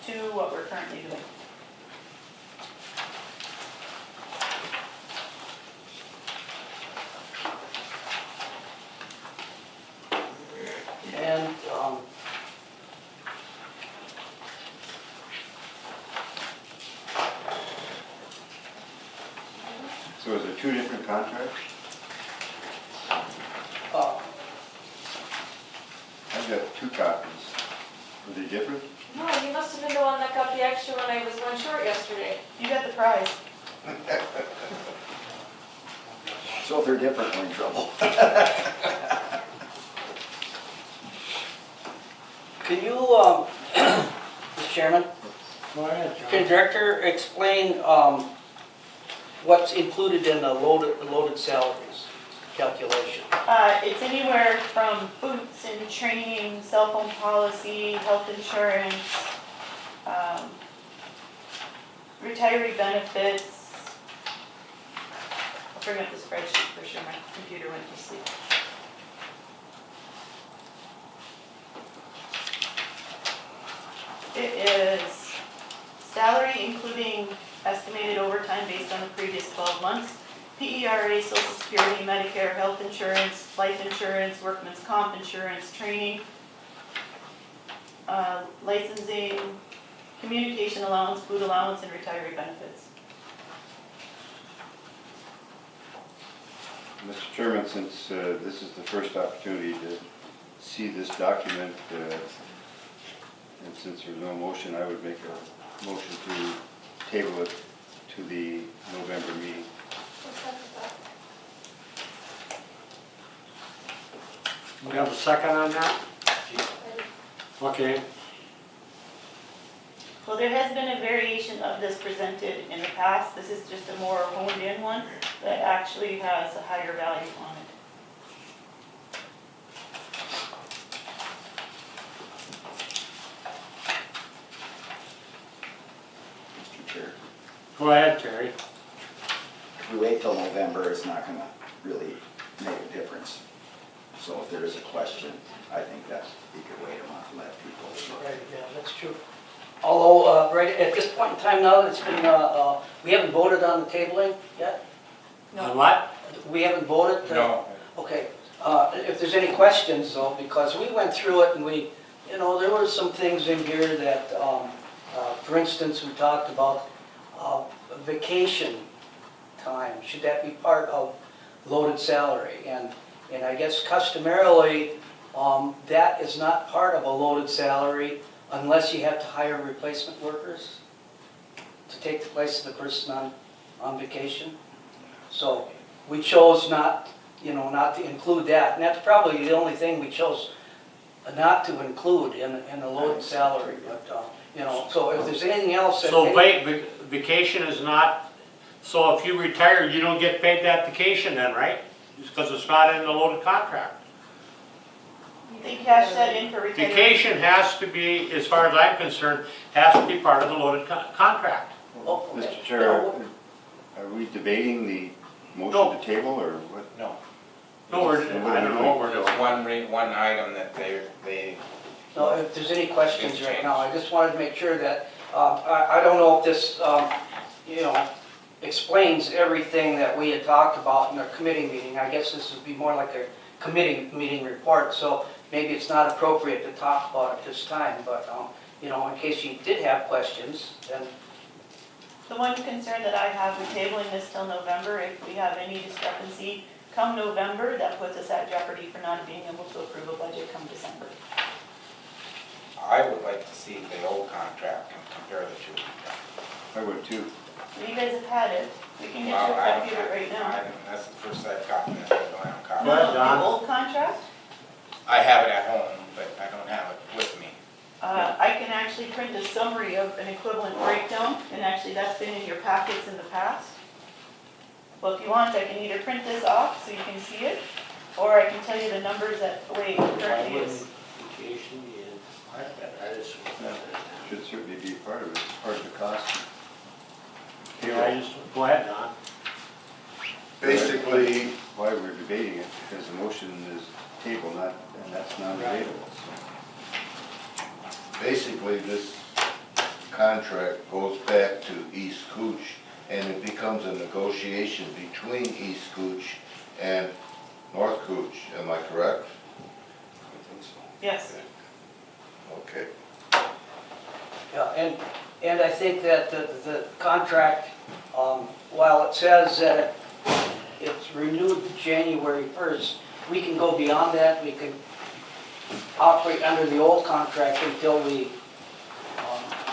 D: to what we're currently doing.
C: And,
G: So is there two different contracts? I've got two copies. Are they different?
F: No, you must have been the one that got the extra when I was one short yesterday.
D: You got the prize.
I: So if they're different, we're in trouble.
C: can you, Mr. Chairman,
A: Go ahead,
C: can
A: John.
C: Director explain what's included in the loaded salaries calculation?
D: It's anywhere from boots and training, cell phone policy, health insurance, retiree benefits. I'll bring up the spreadsheet for sure, my computer went to sleep. It is salary including estimated overtime based on the previous 12 months, PERA, Social Security, Medicare, health insurance, life insurance, workman's comp insurance, training, licensing, communication allowance, food allowance, and retiree benefits.
G: Mr. Chairman, since this is the first opportunity to see this document, and since there's no motion, I would make a motion to table it to the November meeting.
A: We have a second on that? Okay.
D: Well, there has been a variation of this presented in the past. This is just a more honed in one that actually has a higher value on it.
I: Mr. Chair.
A: Go ahead, Terry.
I: If we wait till November, it's not gonna really make a difference. So if there is a question, I think that we could wait a month and let people.
C: Right, yeah, that's true. Although, right at this point in time now, it's been, we haven't voted on the tabling yet?
A: On what?
C: We haven't voted?
E: No,
C: Okay, if there's any questions though, because we went through it and we, you know, there were some things in here that, for instance, we talked about vacation time. Should that be part of loaded salary? And I guess customarily, that is not part of a loaded salary unless you have to hire replacement workers to take the place of the person on vacation. So we chose not, you know, not to include that. And that's probably the only thing we chose not to include in the loaded salary. But, you know, so if there's anything else that...
A: So vacation is not, so if you retire, you don't get paid that vacation then, right? Because it's not in the loaded contract.
D: They cash that in for retirement.
A: Vacation has to be, as far as I'm concerned, has to be part of the loaded contract.
C: Oh, okay.
G: Mr. Chair, are we debating the motion to table or what?
E: no.
A: No, I don't know what we're
E: There's
A: doing.
E: one item that they,
C: No, if there's any questions right now, I just wanted to make sure that, I don't know if this, you know, explains everything that we had talked about in our committee meeting. I guess this would be more like a committee meeting report, so maybe it's not appropriate to talk about it this time, but, you know, in case you did have questions, then...
D: The one concern that I have with tabling this till November, if we have any discrepancy come November, that puts us at jeopardy for not being able to approve a budget come December.
E: I would like to see the old contract and compare the two.
G: I would too.
D: You guys have had it. We can get you
E: Well,
D: a
E: I don't
D: copy of it right now.
E: That's the first I've gotten this, I don't have a copy.
A: Go ahead,
D: No,
A: Don.
D: the old contract,
E: I have it at home, but I don't have it with me.
D: I can actually print a summary of an equivalent breakdown, and actually that's been in your packets in the past. Well, if you want, I can either print this off so you can see it, or I can tell you the numbers that the way it currently is.
A: Vacation is, I just...
G: Should certainly be part of it, part of the cost.
A: Go ahead, Don.
B: Basically,
G: Why we're debating it, because the motion is table, not, and that's not available.
B: basically this contract goes back to East Cooch, and it becomes a negotiation between East Cooch and North Cooch, am I correct?
G: I think so.
D: Yes.
B: Okay.
C: Yeah, and I think that the contract, while it says that it's renewed January 1st, we can go beyond that. We can operate under the old contract until we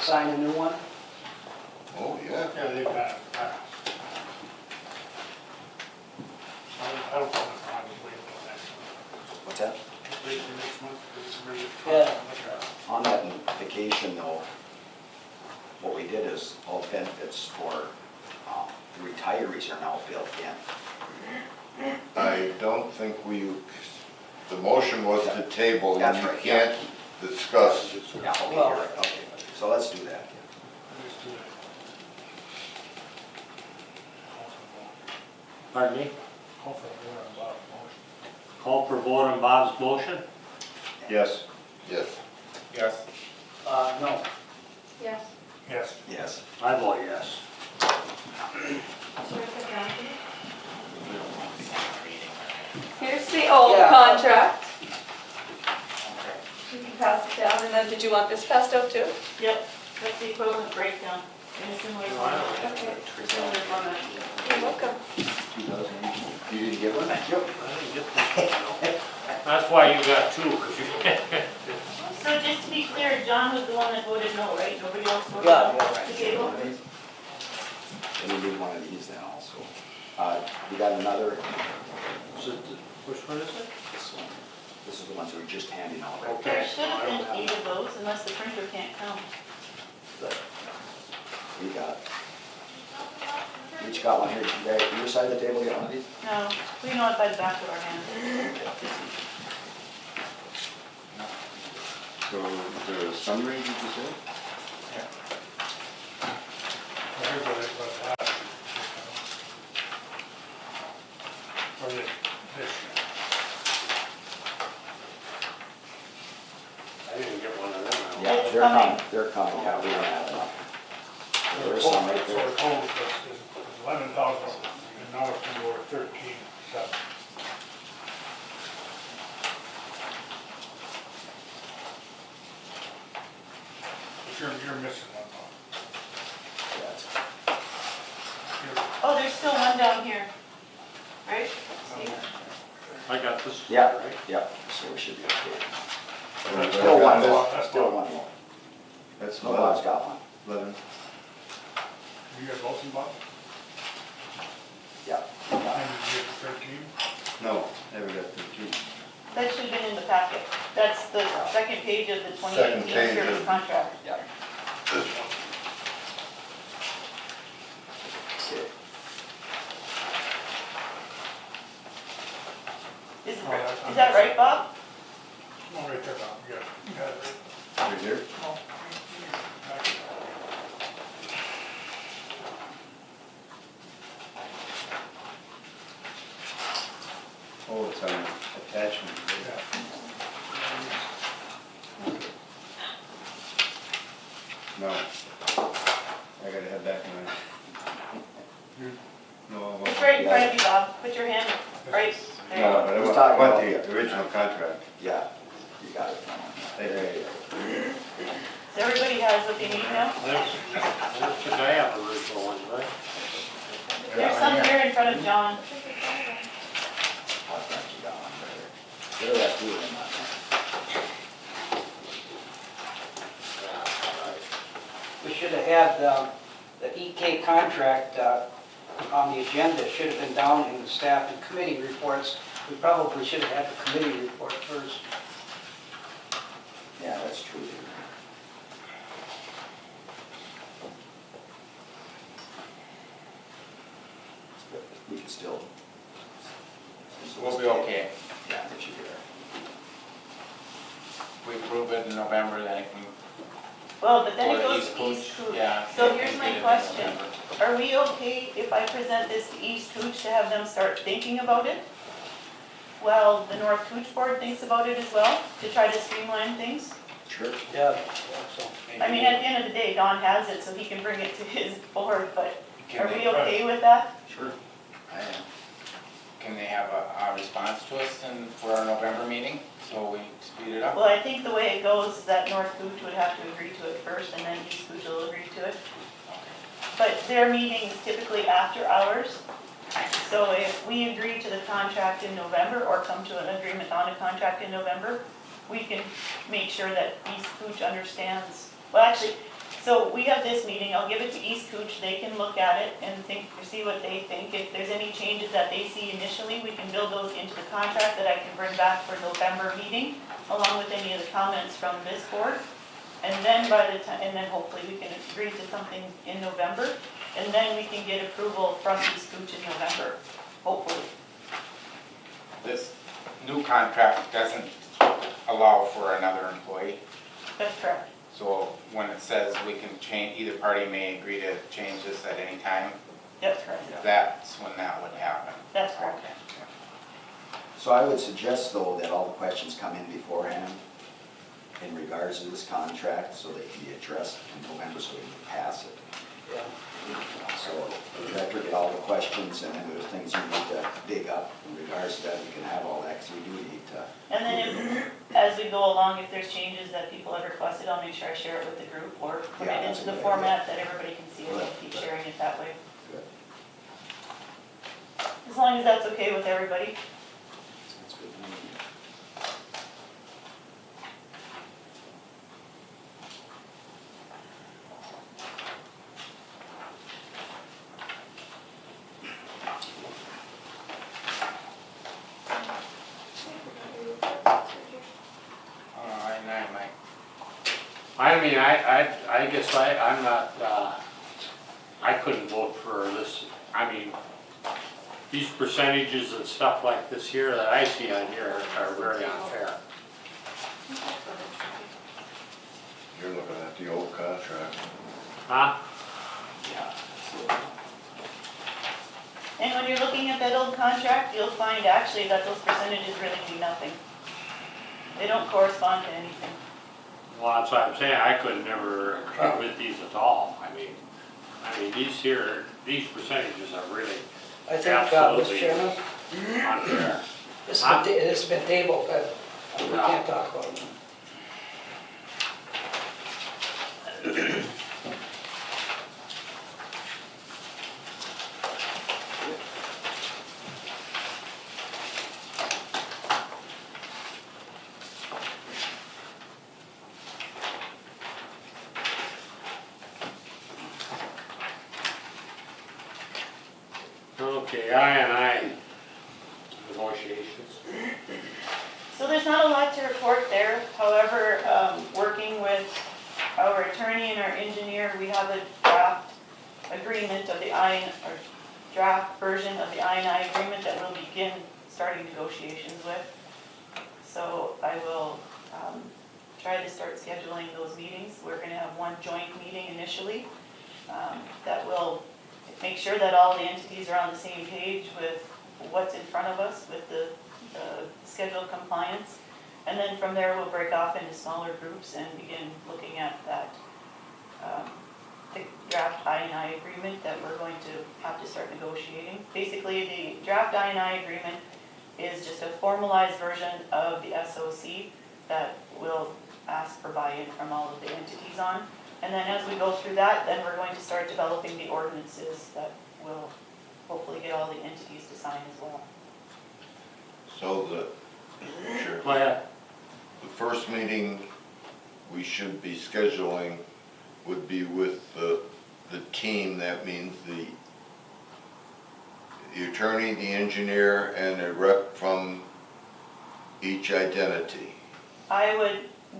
C: sign a new one.
B: Oh, yeah.
J: Yeah, they've got it. I don't have a problem waiting till next month.
I: What's that?
J: Wait till next month, it's ready.
C: Yeah.
I: On that vacation though, what we did is all benefits for the retirees are now built in.
B: I don't think the motion was to table, and
I: That's
B: you
I: right, yeah.
B: can't discuss.
I: Yeah, okay,
C: Well-
I: you're right, okay. So let's do that.
J: Let's do it.
A: Pardon me?
J: Call for a vote on Bob's motion.
A: Call for vote on Bob's motion?
G: Yes.
B: Yes.
E: Yes.
C: No.
F: Yes.
J: Yes.
I: Yes.
A: I vote yes.
F: Should I put down here? Here's the old
C: Yeah.
F: contract.
E: Okay.
F: You can pass it down, and then did you want this passed out too?
D: Yep, that's the equivalent breakdown in a similar format.
F: Okay.
D: Similar format.
F: You're welcome.
I: 2000, you didn't get one? Thank you.
A: I didn't get this one. That's why you got two, 'cause you...
D: So just to be clear, John was the one that voted no, right? Nobody else voted
C: Yeah,
D: no
C: yeah.
D: to table?
I: And we need one of these then also. We got another,
A: Which one is it?
I: this one. This is the ones we were just handing out.
A: Okay.
D: There should have been 8 of those unless the printer can't count.
C: Good.
I: We got, each got one here. You guys, your side of the table, get one of these?
D: No, we know it by the back of our hand.
G: So is there a summary, did you say?
J: Here's what it was last year. Or this year. I didn't get one of them.
I: Yeah,
D: It's
I: they're
D: coming.
I: coming, they're coming, yeah, we don't have enough.
J: So
I: There's some right
J: the
I: there.
J: total is 11,000, and now it's gonna go over 13,700. But you're missing one though.
D: Oh, there's still one down here, right? Steve?
A: I got this,
I: Yeah,
A: right?
I: yeah, so we should be okay.
J: That's
I: Still one
J: that's-
I: more,
J: that's
I: still
J: not-
I: one more.
G: That's
I: No, Bob's got one.
G: 11.
J: You got both of them, Bob?
I: Yeah.
J: And you get 13?
G: No, never got 13.
D: That should have been in the packet. That's the second page of the 2018
B: page
D: service
B: of-
D: contract.
I: Yeah.
B: This one.
I: Okay.
D: Is that right, Bob?
J: Oh, right there, Bob, yeah. You got it
G: Right here?
J: right.
G: Oh, it's on attachment.
J: Yeah.
G: No. I gotta head back now. No, I won't.
D: It's right in front of you, Bob. Put your hand right there.
G: No, but I
I: He's
G: want,
I: talking
G: I want
I: about-
G: the original contract.
I: Yeah, you got it. There you go.
D: So everybody has what they need now?
A: There's the guy have the original ones, right?
D: There's some here in front of John.
I: I'll front you got one there. There, that two of them on there.
C: We should have had the EK contract on the agenda, should have been down in the staff and committee reports. We probably should have had the committee report first.
I: Yeah, that's true. But we can still.
E: We'll be okay.
I: Yeah, it should be there.
E: We approve it in November, then it can
D: Well, but then
E: go
D: it
E: to
D: goes
E: East
D: to East
E: Cooch.
D: Cooch.
E: Yeah.
D: So
E: we
D: here's
E: can
D: my
E: get it in
D: question.
E: November.
D: Are we okay if I present this to East Cooch to have them start thinking about it? Well, the North Cooch board thinks about it as well, to try to streamline things?
I: Sure.
C: Yeah, so.
D: I mean, at the end of the day, Don has it, so he can bring it to his board, but
E: Can
D: are we
E: they-
D: okay with that?
I: Sure. I am.
E: Can they have a response to us for our November meeting, so we speed it up?
D: Well, I think the way it goes is that North Cooch would have to agree to it first, and then East Cooch will agree to it. But their meeting is typically after hours, so if we agree to the contract in November, or come to an agreement on a contract in November, we can make sure that East Cooch understands. Well, actually, so we have this meeting, I'll give it to East Cooch, they can look at it and think, see what they think. If there's any changes that they see initially, we can build those into the contract that I can bring back for November meeting, along with any of the comments from this board. And then by the time, and then hopefully we can agree to something in November, and then we can get approval from East Cooch in November, hopefully.
E: This new contract doesn't allow for another employee,
D: That's correct.
E: so when it says we can change, either party may agree to change this at any time,
D: That's correct.
E: that's when that would happen.
D: That's correct.
E: Okay.
I: So I would suggest, though, that all the questions come in beforehand in regards to this contract, so they can be addressed in November, so we can pass it.
C: Yeah.
I: So, after we get all the questions, and then there's things you need to dig up in regards to that, we can have all that, because we do need to.
D: And then if, as we go along, if there's changes that people have requested, I'll make sure I share it with the group, or put
I: Yeah,
D: it
I: that's
D: into
I: a
D: the
I: good
D: format that everybody can see it, and
I: Good,
D: keep
I: good.
D: sharing it that way.
I: Good.
D: As long as that's okay with everybody.
I: That's good.
E: I-9, Mike.
A: Item mean, I guess I'm not, I couldn't vote for this. I mean, these percentages and stuff like this here that I see on here are very unfair.
B: You're looking at the old contract.
A: Huh?
D: And when you're looking at that old contract, you'll find actually that those percentages really mean nothing. They don't correspond to anything.
A: Well, that's what I'm saying, I could never agree with these at all. I mean, these here, these percentages are really
C: I think,
A: absolutely
C: Mr. Chairman,
A: unfair.
C: it's been tabled, but we can't talk about it.
A: Okay, I negotiations.
D: So there's not a lot to report there. However, working with our attorney and our engineer, we have a draft agreement of the or draft version of the I&I agreement that we'll begin starting negotiations with. So I will try to start scheduling those meetings. We're gonna have one joint meeting initially that will make sure that all the entities are on the same page with what's in front of us with the scheduled compliance. And then from there, we'll break off into smaller groups and begin looking at that, the draft I&I agreement that we're going to have to start negotiating. Basically, the draft I&I agreement is just a formalized version of the SOC that will ask for buy-in from all of the entities on. And then as we go through that, then we're going to start developing the ordinances that will hopefully get all the entities to sign as well.
B: So sure.
A: Go ahead.
B: The first meeting we should be scheduling would be with the team. That means the attorney, the engineer, and a rep from each identity.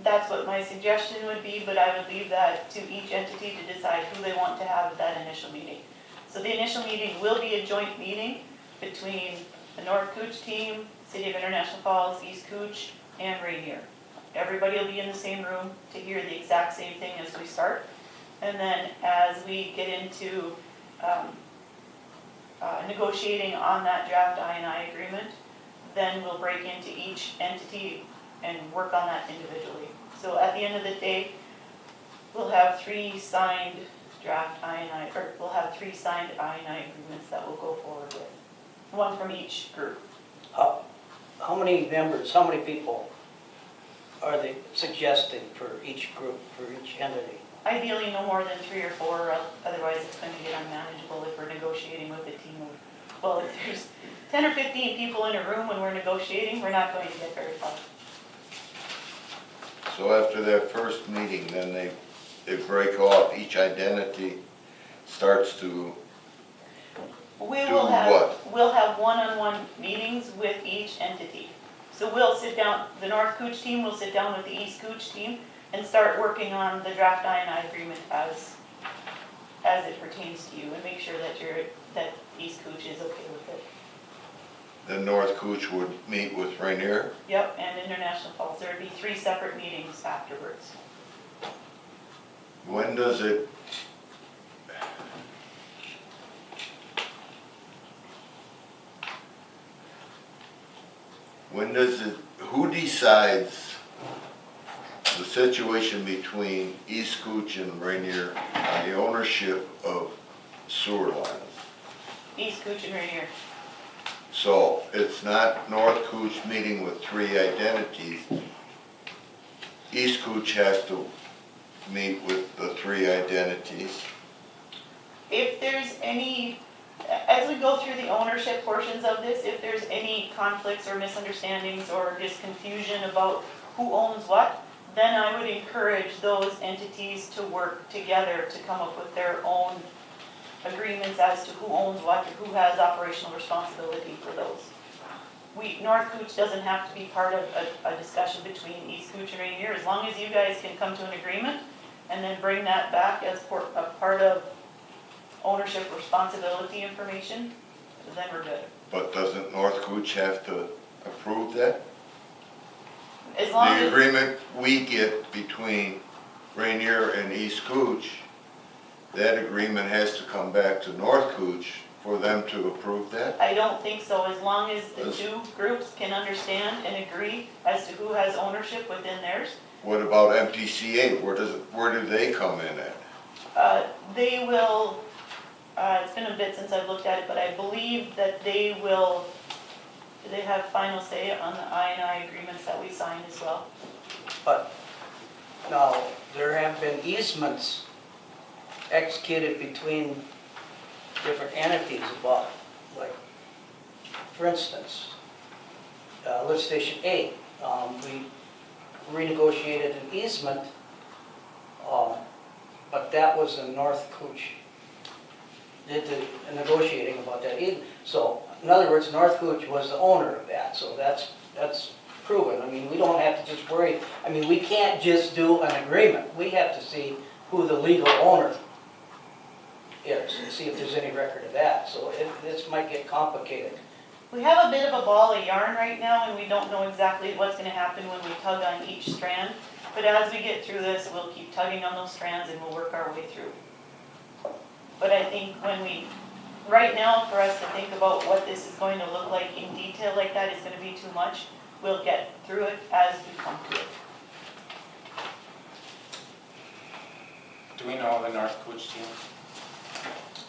D: That's what my suggestion would be, but I would leave that to each entity to decide who they want to have at that initial meeting. So the initial meeting will be a joint meeting between the North Cooch team, City of International Falls, East Cooch, and Rainier. Everybody will be in the same room to hear the exact same thing as we start. And then as we get into negotiating on that draft I&I agreement, then we'll break into each entity and work on that individually. So at the end of the day, we'll have 3 signed draft I&I, or we'll have 3 signed I&I agreements that we'll go forward with. One from each group.
C: How many members, how many people are they suggesting for each group, for each entity?
D: Ideally, no more than 3 or 4, otherwise it's going to get unmanageable if we're negotiating with a team of, well, if there's 10 or 15 people in a room when we're negotiating, we're not going to get very far.
B: So after that first meeting, then they break off, each identity starts to
D: We'll have one-on-one meetings with each entity. So we'll sit down, the North Cooch team will sit down with the East Cooch team and start working on the draft I&I agreement as it pertains to you, and make sure that East Cooch is okay with it.
B: The North Cooch would meet with Rainier.
D: Yep, and International Falls. There would be 3 separate meetings afterwards.
B: When does it, who decides the situation between East Cooch and Rainier on the ownership of sewer lines?
D: East Cooch and Rainier.
B: So it's not North Cooch meeting with 3 identities. East Cooch has to meet with the 3 identities.
D: If there's any, as we go through the ownership portions of this, if there's any conflicts or misunderstandings or just confusion about who owns what, then I would encourage those entities to work together to come up with their own agreements as to who owns what or who has operational responsibility for those. North Cooch doesn't have to be part of a discussion between East Cooch and Rainier. As long as you guys can come to an agreement and then bring that back as a part of ownership responsibility information, then we're good.
B: But doesn't North Cooch have to approve that?
D: As long
B: The
D: as,
B: agreement we get between Rainier and East Cooch, that agreement has to come back to North Cooch for them to approve that?
D: I don't think so, as long as the
B: Yes.
D: two groups can understand and agree as to who has ownership within theirs.
B: What about MTCA? Where do they come in at?
D: They will, it's been a bit since I've looked at it, but I believe that they will, they have final say on the I&I agreements that we sign as well.
C: But now, there have been easements executed between different entities about, like, for instance, lift station A, we renegotiated an easement, but that was in North Cooch. Did the negotiating about that easement. So, in other words, North Cooch was the owner of that, so that's proven. I mean, we don't have to just worry, I mean, we can't just do an agreement. We have to see who the legal owner is and see if there's any record of that. So this might get complicated.
D: We have a bit of a ball of yarn right now, and we don't know exactly what's gonna happen when we tug on each strand. But as we get through this, we'll keep tugging on those strands and we'll work our way through. But I think right now, for us to think about what this is going to look like in detail like that is gonna be too much. We'll get through it as we come to it.
E: Do we know the North Cooch team?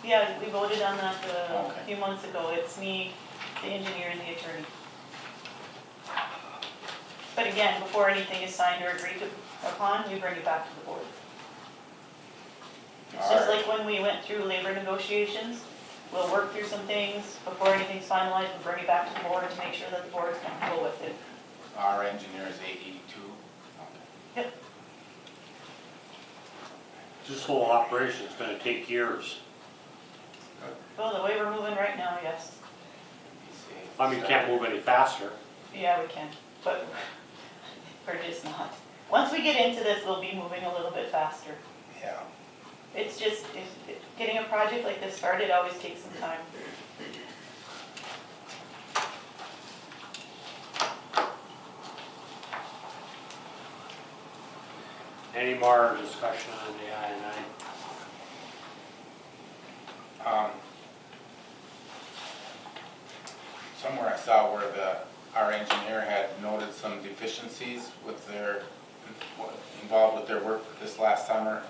D: Yeah, we voted on that a
E: Okay.
D: few months ago. It's me, the engineer, and the attorney. But again, before anything is signed or agreed upon, we bring it back to the board. It's just like when we went through labor negotiations, we'll work through some things before anything's finalized and bring it back to the board to make sure that the board is comfortable with it.
E: Our engineer is 882. Okay.
A: This whole operation is gonna take years.
D: Well, the way we're moving right now, yes.
A: I mean, can't move any faster.
D: Yeah, we can, but we're just not. Once we get into this, we'll be moving a little bit faster.
E: Yeah.
D: It's just, getting a project like this started always takes some time.
A: Any more discussion on the I&I?
E: Somewhere I saw where our engineer had noted some deficiencies with involved with their work this last summer.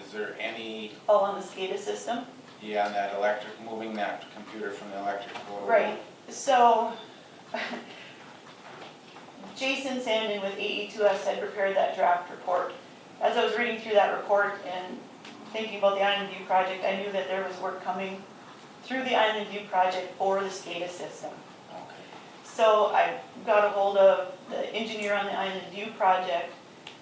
E: Is there any,
D: Oh, on the SCADA system?
E: on that moving that computer from the electrical?
D: Right, so Jason Sandin with AE2S had prepared that draft report. As I was reading through that report and thinking about the Island View project, I knew that there was work coming through the Island View project for the SCADA system.
E: Okay.
D: So I got a hold of the engineer on the Island View project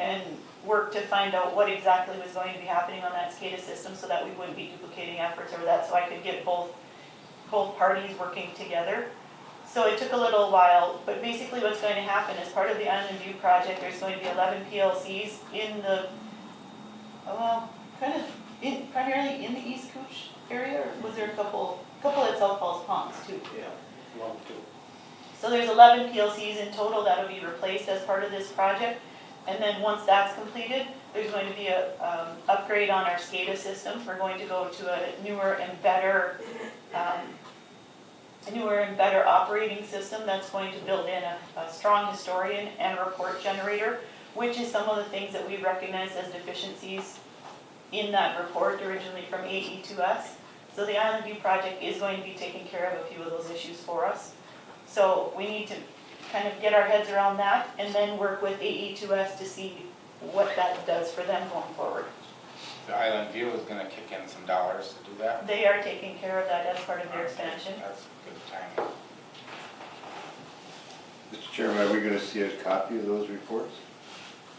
D: and worked to find out what exactly was going to be happening on that SCADA system so that we wouldn't be duplicating efforts over that, so I could get both parties working together. So it took a little while, but basically what's going to happen as part of the Island View project, there's going to be 11 PLCs in the, primarily in the East Cooch area, or was there a couple at South Falls Ponds too?
H: Yeah.
A: Well, too.
D: So there's 11 PLCs in total that'll be replaced as part of this project. And then once that's completed, there's going to be a upgrade on our SCADA system. We're going to go to a newer and better operating system that's going to build in a strong historian and report generator, which is some of the things that we recognized as deficiencies in that report originally from AE2S. So the Island View project is going to be taking care of a few of those issues for us. So we need to kind of get our heads around that and then work with AE2S to see what that does for them going forward.
E: The Island View is gonna kick in some dollars to do that?
D: They are taking care of that as part of their expansion.
E: That's good timing.
G: Mr. Chairman, are we going to see a copy of those reports?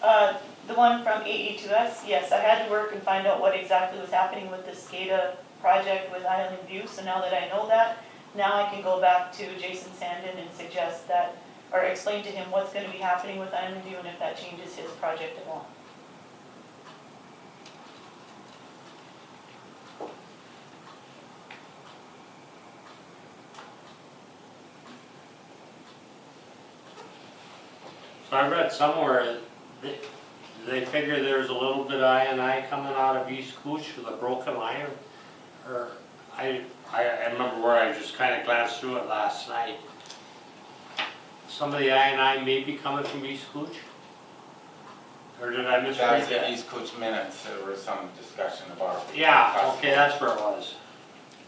D: The one from AE2S, yes, I had to work and find out what exactly was happening with the SCADA project with Island View, so now that I know that, now I can go back to Jason Sandin and suggest that, or explain to him what's going to be happening with Island View and if that changes his project at all.
A: So I read somewhere, they figure there's a little bit of I coming out of East Cooch with a broken line, or, I remember where I just kinda glanced through it last night. Some of the I may be coming from East Cooch? Or did I misread
E: That's
A: that?
E: in East Cooch minutes, there was some discussion about.
A: Yeah, okay, that's where it was.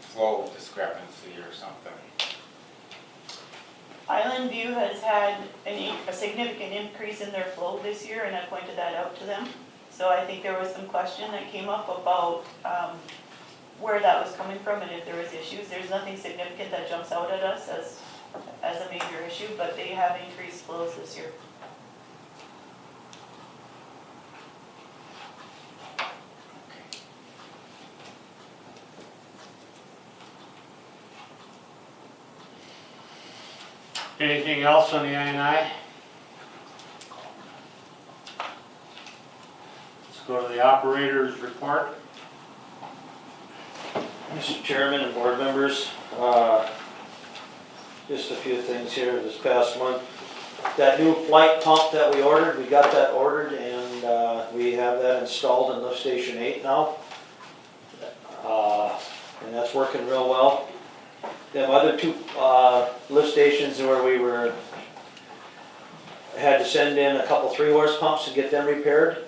E: Flow discrepancy or something.
D: Island View has had a significant increase in their flow this year, and I pointed that out to them. So I think there was some question that came up about where that was coming from and if there was issues. There's nothing significant that jumps out at us as a major issue, but they have increased flows this year.
A: Anything else on the I? Let's go to the operator's report.
H: Mr. Chairman and board members, just a few things here this past month. That new flight pump that we ordered, we got that ordered and we have that installed in lift station 8 now. And that's working real well. Them other two lift stations where we had to send in a couple 3-horse pumps to get them repaired.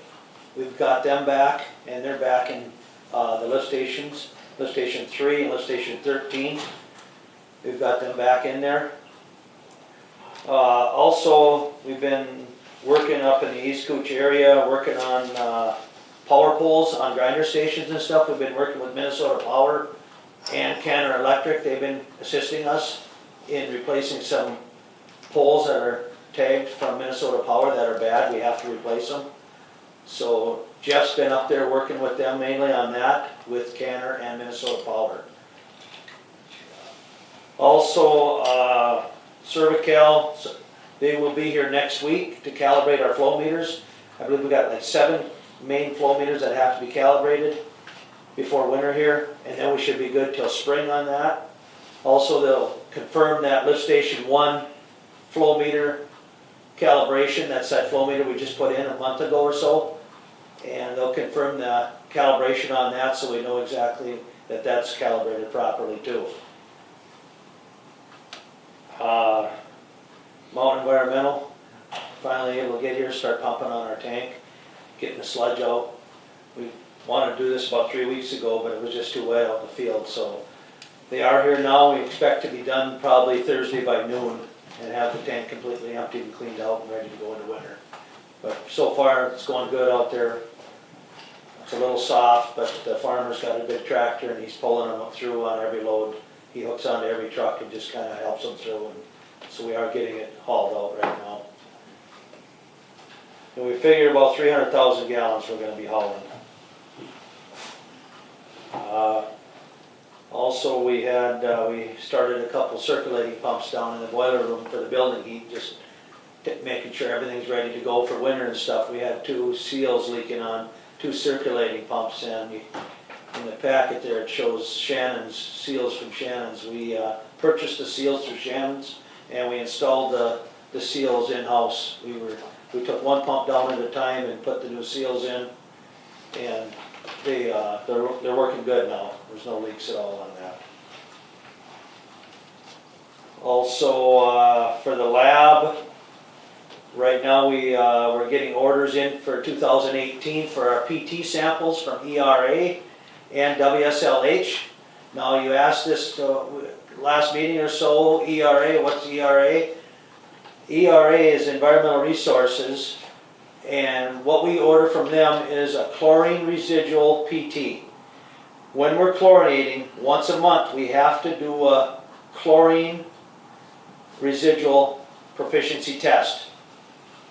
H: We've got them back, and they're back in the lift stations, lift station 3 and lift station 13. We've got them back in there. Also, we've been working up in the East Cooch area, working on power poles on grinder stations and stuff. We've been working with Minnesota Power and Canada Electric. They've been assisting us in replacing some poles that are tagged from Minnesota Power that are bad. We have to replace them. So Jeff's been up there working with them mainly on that with Canada and Minnesota Power. Also, Cervical, they will be here next week to calibrate our flow meters. I believe we got like 7 main flow meters that have to be calibrated before winter here, and then we should be good till spring on that. Also, they'll confirm that lift station 1 flow meter calibration. That's that flow meter we just put in a month ago or so. And they'll confirm the calibration on that so we know exactly that that's calibrated properly too. Mountain Environmental, finally able to get here, start pumping on our tank, getting the sludge out. We wanted to do this about 3 weeks ago, but it was just too wet out in the field, so they are here now. We expect to be done probably Thursday by noon and have the tank completely emptied and cleaned out and ready to go into winter. But so far, it's going good out there. It's a little soft, but the farmer's got a big tractor and he's pulling them through on every load. He hooks onto every truck and just kind of helps them through, and so we are getting it hauled out right now. And we figure about 300,000 gallons we're going to be hauling. Also, we started a couple circulating pumps down in the boiler room for the building heat, just making sure everything's ready to go for winter and stuff. We had 2 seals leaking on 2 circulating pumps, and in the packet there it shows Shannon's, seals from Shannon's. We purchased the seals through Shannon's, and we installed the seals in-house. We took 1 pump down at a time and put the new seals in, and they're working good now. There's no leaks at all on that. Also, for the lab, right now we're getting orders in for 2018 for our PT samples from ERA and WSLH. Now, you asked this last meeting or so, ERA, what's ERA? ERA is Environmental Resources, and what we order from them is a chlorine residual PT. When we're chlorinating, once a month, we have to do a chlorine residual proficiency test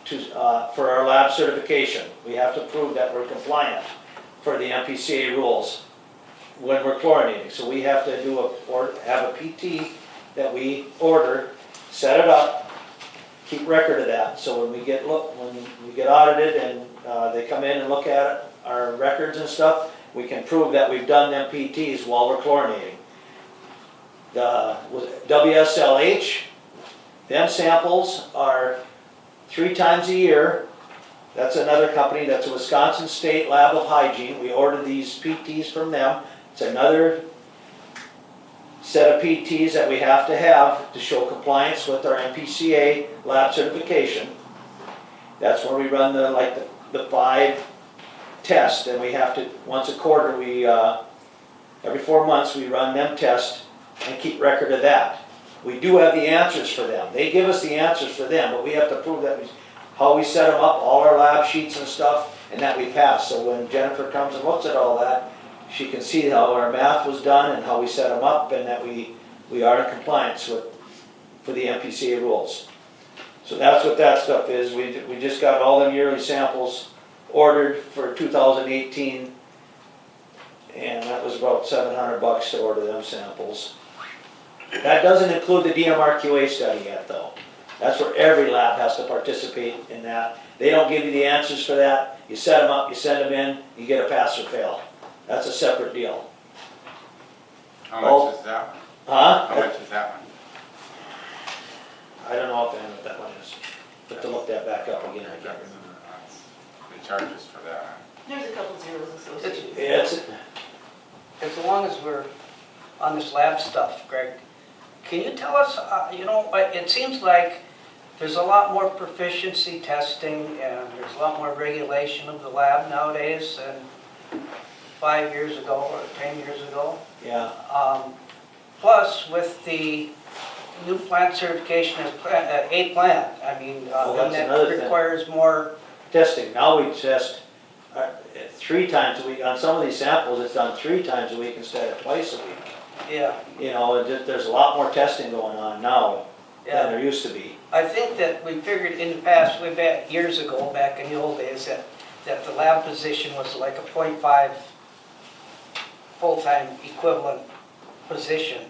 H: for our lab certification. We have to prove that we're compliant for the MPCA rules when we're chlorinating. So we have to have a PT that we order, set it up, keep record of that. So when we get audited and they come in and look at our records and stuff, we can prove that we've done them PTs while we're chlorinating. The WSLH, them samples are 3 times a year. That's another company, that's a Wisconsin State Lab of Hygiene. We ordered these PTs from them. It's another set of PTs that we have to show compliance with our MPCA lab certification. That's where we run the 5 tests, and we have to, once a quarter, every 4 months, we run them tests and keep record of that. We do have the answers for them. They give us the answers for them, but we have to prove that how we set them up, all our lab sheets and stuff, and that we pass. So when Jennifer comes and looks at all that, she can see how our math was done and how we set them up, and that we are in compliance for the MPCA rules. So that's what that stuff is. We just got all them yearly samples ordered for 2018, and that was about $700 to order them samples. That doesn't include the DMRQA study yet, though. That's where every lab has to participate in that. They don't give you the answers for that. You set them up, you send them in, you get a pass or fail. That's a separate deal.
E: How much is that one?
H: Huh?
E: How much is that one?
H: I don't know offhand what that one is. Have to look that back up again, I can't remember.
E: The charges for that.
D: There's a couple zeros associated.
H: Yeah, it's,
C: As long as we're on this lab stuff, Greg, can you tell us, it seems like there's a lot more proficiency testing and there's a lot more regulation of the lab nowadays than 5 years ago or 10 years ago.
H: yeah.
C: Plus, with the new plant certification as a plant, I mean,
H: Well,
C: then
H: that's
C: that
H: another thing.
C: requires more.
H: Testing, now we test 3 times a week. On some of these samples, it's done 3 times a week instead of twice a week.
C: Yeah,
H: There's a lot more testing going on now than
C: yeah.
H: there used to be.
C: I think that we figured in the past, way back, years ago, back in the old days, that the lab position was like a .5 full-time equivalent position.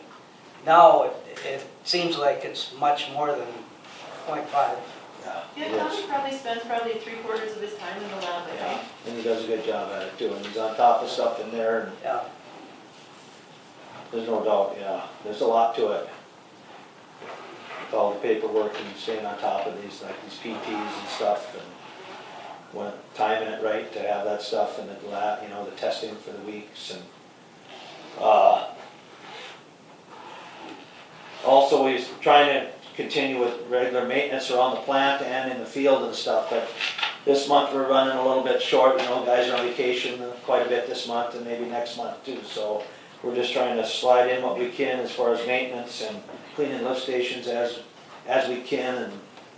C: Now, it seems like it's much more than .5.
D: Yeah, Tommy probably spends probably 3/4 of his time in the lab, I
H: Yeah,
D: think.
H: and he does a good job at it too, and he's on top of stuff in there, and
C: Yeah,
H: there's no doubt, yeah, there's a lot to it. With all the paperwork and staying on top of these, like these PTs and stuff, and when timing it right to have that stuff in the lab, the testing for the weeks, and also we're trying to continue with regular maintenance around the plant and in the field and stuff, but this month we're running a little bit short, guys are on vacation quite a bit this month and maybe next month too, so we're just trying to slide in what we can as far as maintenance and cleaning lift stations as we can and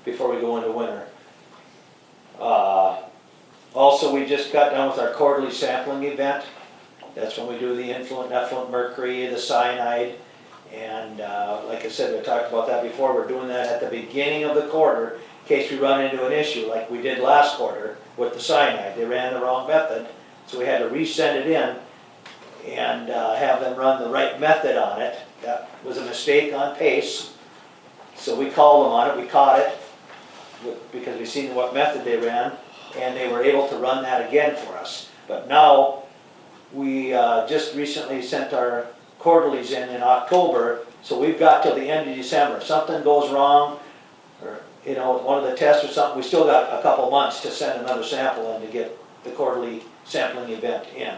H: before we go into winter. Also, we just got done with our quarterly sampling event. That's when we do the influent, effluent mercury, the cyanide, and like I said, we talked about that before. We're doing that at the beginning of the quarter in case we run into an issue like we did last quarter with the cyanide. They ran the wrong method, so we had to resend it in and have them run the right method on it. That was a mistake on pace, so we called them on it. We caught it because we seen what method they ran, and they were able to run that again for us. But now we just recently sent our quarterlies in October, so we've got till the end of December. If something goes wrong, or one of the tests or something, we still got a couple months to send another sample in to get the quarterly sampling event in.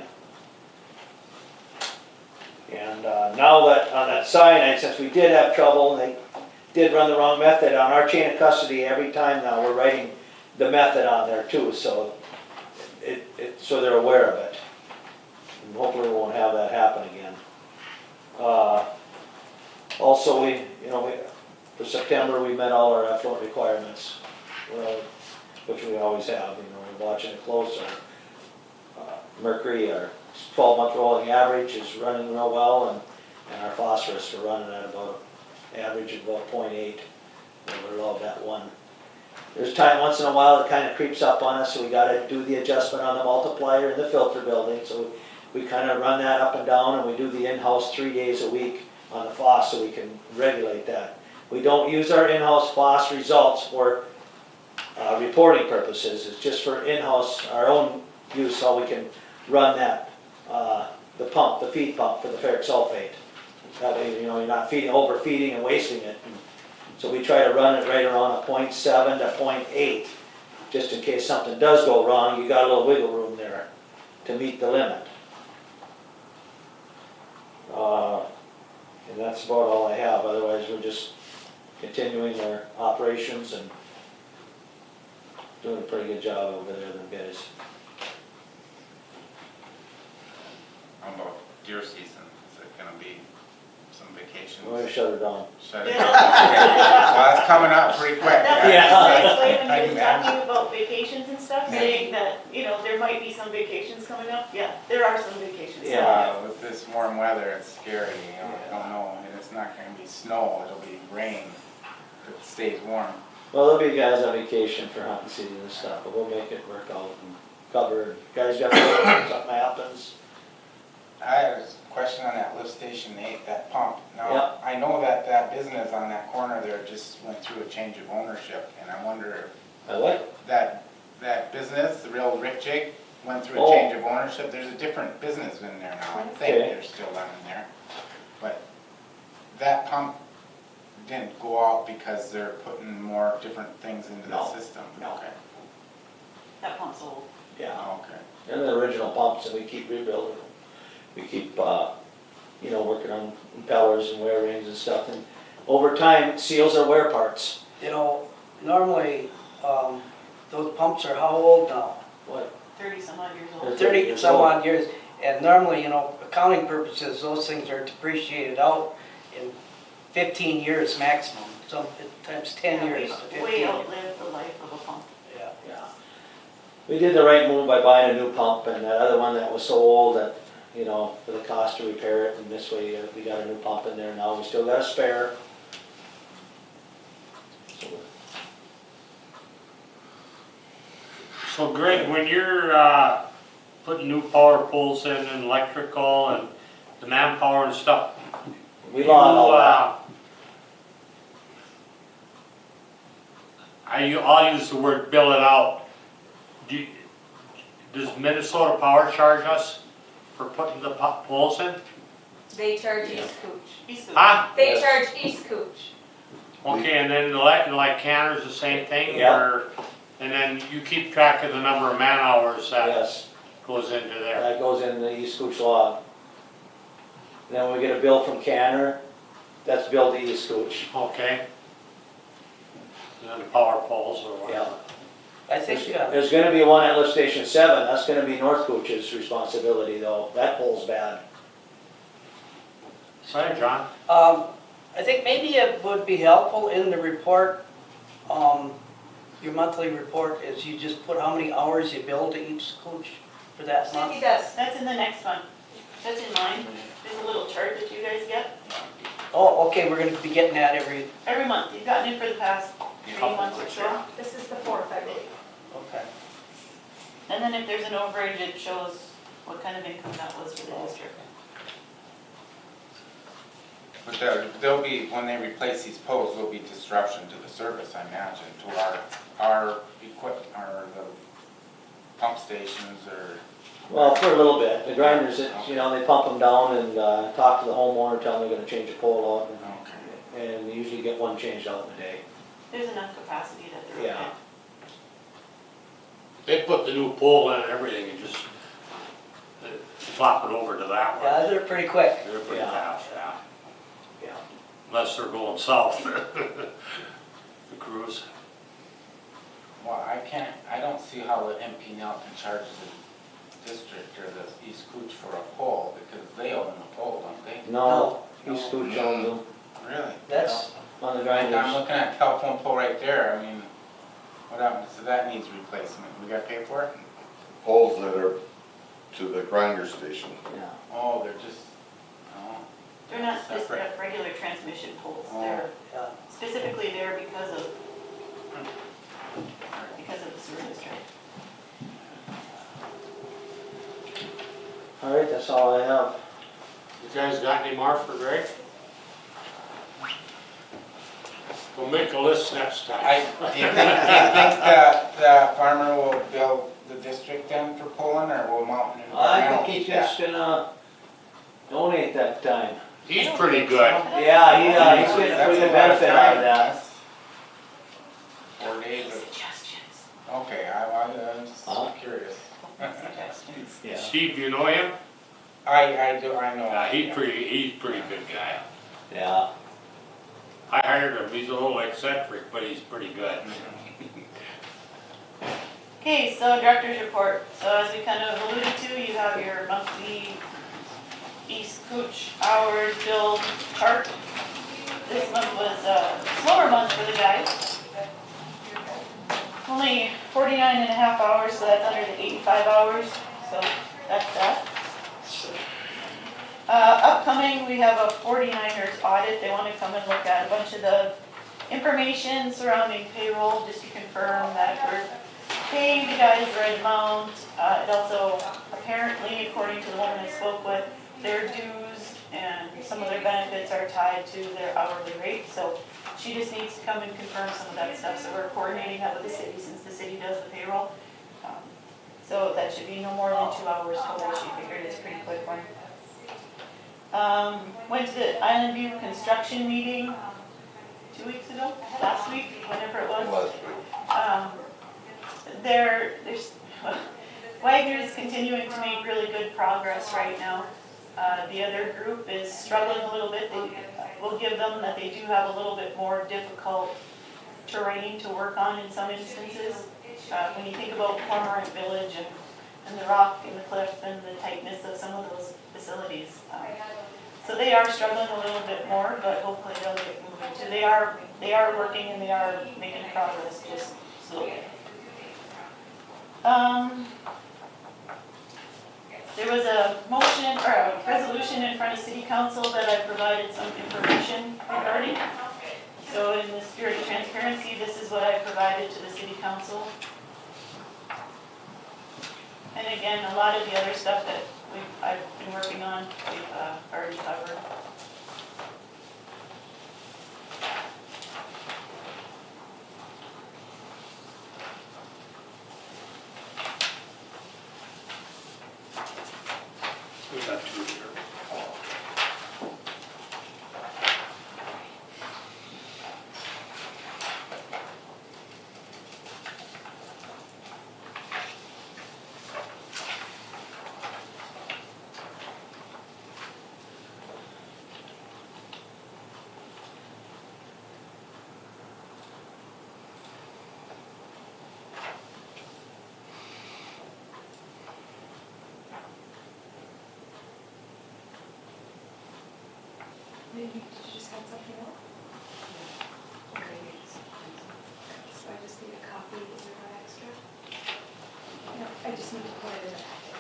H: And now that on that cyanide, since we did have trouble and they did run the wrong method on our chain of custody, every time now we're writing the method on there too, so so they're aware of it. And hopefully we won't have that happen again. Also, for September, we met all our effluent requirements, which we always have. We're watching it close. Our mercury, our 12-month rolling average is running real well, and our phosphorus, we're running at about average of about 0.8. We're low at 1. There's time once in a while it kind of creeps up on us, so we got to do the adjustment on the multiplier in the filter building. So we kind of run that up and down, and we do the in-house 3 days a week on the phos so we can regulate that. We don't use our in-house phos results for reporting purposes. It's just for in-house, our own use, so we can run that, the feed pump for the ferric sulfate. That way, you're not overfeeding and wasting it. So we try to run it right around a 0.7 to 0.8, just in case something does go wrong, you got a little wiggle room there to meet the limit. And that's about all I have, otherwise we're just continuing our operations and doing a pretty good job over there, them guys.
E: How about deer season? Is it gonna be some vacations?
H: We're gonna shut her down.
E: Shut it down. Well, it's coming up pretty quick.
H: Yeah.
D: That's why when he was
E: I'm-
D: talking about vacations and stuff,
E: Yeah.
D: saying that, there might be some vacations coming up, yeah, there are some vacations coming
H: Yeah.
D: up.
E: With this warm weather, it's scary, I don't know, I mean, it's not gonna be snow, it'll be rain, if it stays warm.
H: Well, there'll be guys on vacation for hunting season and stuff, but we'll make it work out and cover. Guys got something happens.
E: I have a question on that lift station 8, that pump.
H: Yeah.
E: Now, I know that business on that corner there just went through a change of ownership, and I wonder
H: What?
E: if that business, the real Rick Jake, went through
H: Oh.
E: a change of ownership. There's a different business in there now, I think
H: Okay.
E: there's still one in there. But that pump didn't go out because they're putting more different things into the
H: No.
E: system?
H: No.
E: Okay.
D: That pump's old.
H: Yeah.
E: Okay.
H: They're the original pumps and we keep rebuilding them. We keep, working on impellers and wear rings and stuff. And over time, seals are wear parts.
C: Normally, those pumps are how old now?
H: What?
D: 30 some odd years
H: They're
D: old.
C: 30 some odd years. And normally, accounting purposes, those things are depreciated out in 15 years maximum, sometimes 10 years to 15.
D: Way outlive the life of a pump.
C: Yeah.
H: Yeah. We did the right move by buying a new pump and that other one that was so old that, for the cost to repair it, and this way we got a new pump in there now. We still got a spare. So,
A: So Greg, when you're putting new power poles in and electrical and the manpower and stuff,
H: we lost all that.
A: I'll use the word bill it out. Does Minnesota Power charge us for putting the poles in?
F: They charge East Cooch.
D: He's good.
A: Huh?
F: They
H: Yes.
F: charge East Cooch.
A: Okay, and then like Canner's the same thing?
H: Yeah.
A: And then you keep track of the number of man hours that
H: Yes,
A: goes into there?
H: that goes in the East Cooch log. Then when we get a bill from Canner, that's billed to East Cooch.
A: Okay. And then the power poles or
H: Yeah.
A: whatever.
C: I think,
H: There's gonna be one at lift station 7, that's gonna be North Cooch's responsibility though, that pole's bad.
A: Sorry, John?
C: I think maybe it would be helpful in the report, your monthly report, is you just put how many hours you bill to each coach for that
F: Cindy
C: month.
F: does.
D: That's in the next one. That's in mine. There's a little chart that you guys get
C: Oh, okay, we're gonna be getting that every,
D: month. You've gotten it for the past 3 months or so.
F: This is the 4th, I believe.
C: okay.
D: And then if there's an overage, it shows what kind of income that was for the district.
E: But there'll be, when they replace these poles, there'll be disruption to the service, I imagine, to our equipment, or the pump stations, or,
H: Well, for a little bit, the grinders, they pump them down and talk to the homeowner, tell them they're gonna change a pole out,
E: okay.
H: and we usually get one changed out in a day.
D: There's enough capacity that they're
H: Yeah.
D: okay.
A: They put the new pole in and everything and just flop it over to that one.
C: Yeah, they're pretty quick.
A: They're pretty
H: Yeah.
A: fast, yeah.
H: Yeah.
A: Unless they're going south, the crews.
E: Well, I don't see how the MP Nelson charges the district or the East Cooch for a pole, because they own the pole, don't they?
H: No, East Cooch owns them
E: Really?
C: That's,
H: on the
E: I'm
H: grinders.
E: looking at a telephone pole right there, I mean, what happens, so that needs replacement, we gotta pay for it?
B: Poles that are to the grinder station.
H: Yeah.
E: Oh, they're just, oh.
D: They're not just
E: Separate.
D: regular transmission poles.
E: Oh.
D: They're
C: yeah.
D: specifically there because of the sewer district.
H: All right, that's all I have.
A: You guys got any more for Greg? We'll make a list next time.
E: Do you think that Farmer will bill the district then for pulling, or will Mountain and
H: I
E: Environmental
H: think he's
E: keep that?
H: just gonna donate that time.
A: He's pretty good.
H: Yeah, he's getting a pretty good benefit out of that.
E: okay, I'm
H: Huh?
E: just curious.
H: Yeah.
A: Steve, you know him?
E: I do, I know.
A: Yeah, he's pretty good guy.
H: Yeah.
A: I hired him, he's a little eccentric, but he's pretty good.
D: Okay, so director's report. So as we kind of alluded to, you have your monthly East Cooch hours billed chart. This month was a slower month for the guys. Only 49.5 hours, so that's under the 85 hours, so that's that. Upcoming, we have a 49ers audit. They want to come and look at a bunch of the information surrounding payroll, just to confirm that we're paying the guys the right amount. It also, apparently, according to the woman I spoke with, their dues and some of their benefits are tied to their hourly rate. So she just needs to come and confirm some of that stuff. So we're coordinating that with the city, since the city does the payroll. So that should be no more than 2 hours total. She figured it's a pretty quick one. Went to the Island View construction meeting 2 weeks ago, last week, whenever it was.
B: Last week.
D: There's Wagner's continuing to make really good progress right now. The other group is struggling a little bit. We'll give them that they do have a little bit more difficult terrain to work on in some instances. When you think about Cormorant Village and the rock and the cliff and the tightness of some of those facilities. So they are struggling a little bit more, but hopefully they'll get moving too. They are working and they are making progress, just slowly. There was a motion or a resolution in front of City Council that I provided some information regarding. So in the spirit of transparency, this is what I provided to the City Council. And again, a lot of the other stuff that I've been working on, we've already covered.
A: We got two here.
F: Maybe, did you just have something else? So I just need a copy, is there one extra? No, I just need to put it in the packet.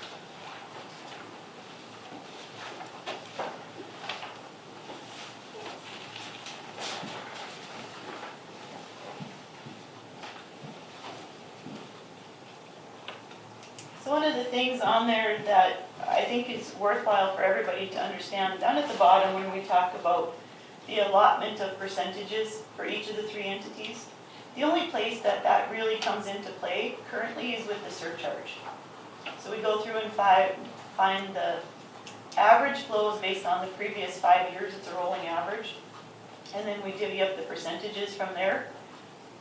D: So one of the things on there that I think is worthwhile for everybody to understand, down at the bottom when we talk about the allotment of percentages for each of the three entities, the only place that that really comes into play currently is with the surcharge. So we go through and find the average flows based on the previous 5 years, it's a rolling average, and then we divvy up the percentages from there.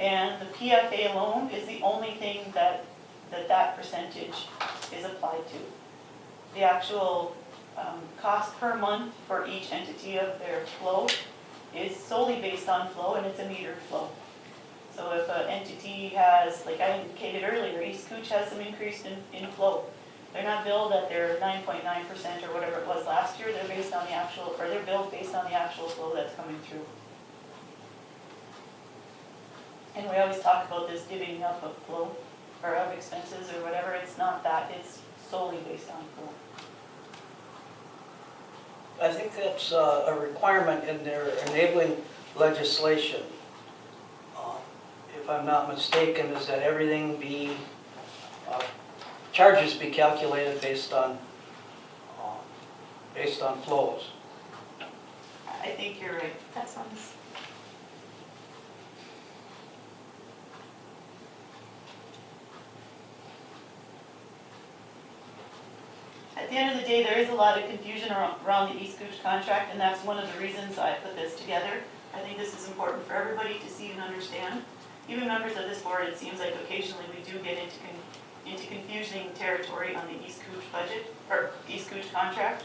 D: And the PFA loan is the only thing that percentage is applied to. The actual cost per month for each entity of their flow is solely based on flow, and it's a metered flow. So if an entity has, like I indicated earlier, East Cooch has some increase in flow. They're not billed at their 9.9% or whatever it was last year. They're based on the actual, or they're billed based on the actual flow that's coming through. And we always talk about this divvying up of flow or of expenses or whatever. It's not that. It's solely based on flow.
C: I think that's a requirement in their enabling legislation. If I'm not mistaken, is that everything be, charges be calculated based on flows.
D: I think you're right.
F: That sounds.
D: At the end of the day, there is a lot of confusion around the East Cooch contract, and that's one of the reasons I put this together. I think this is important for everybody to see and understand. even members of this board, it seems like occasionally we do get into confusing territory on the East Cooch budget, or East Cooch contract.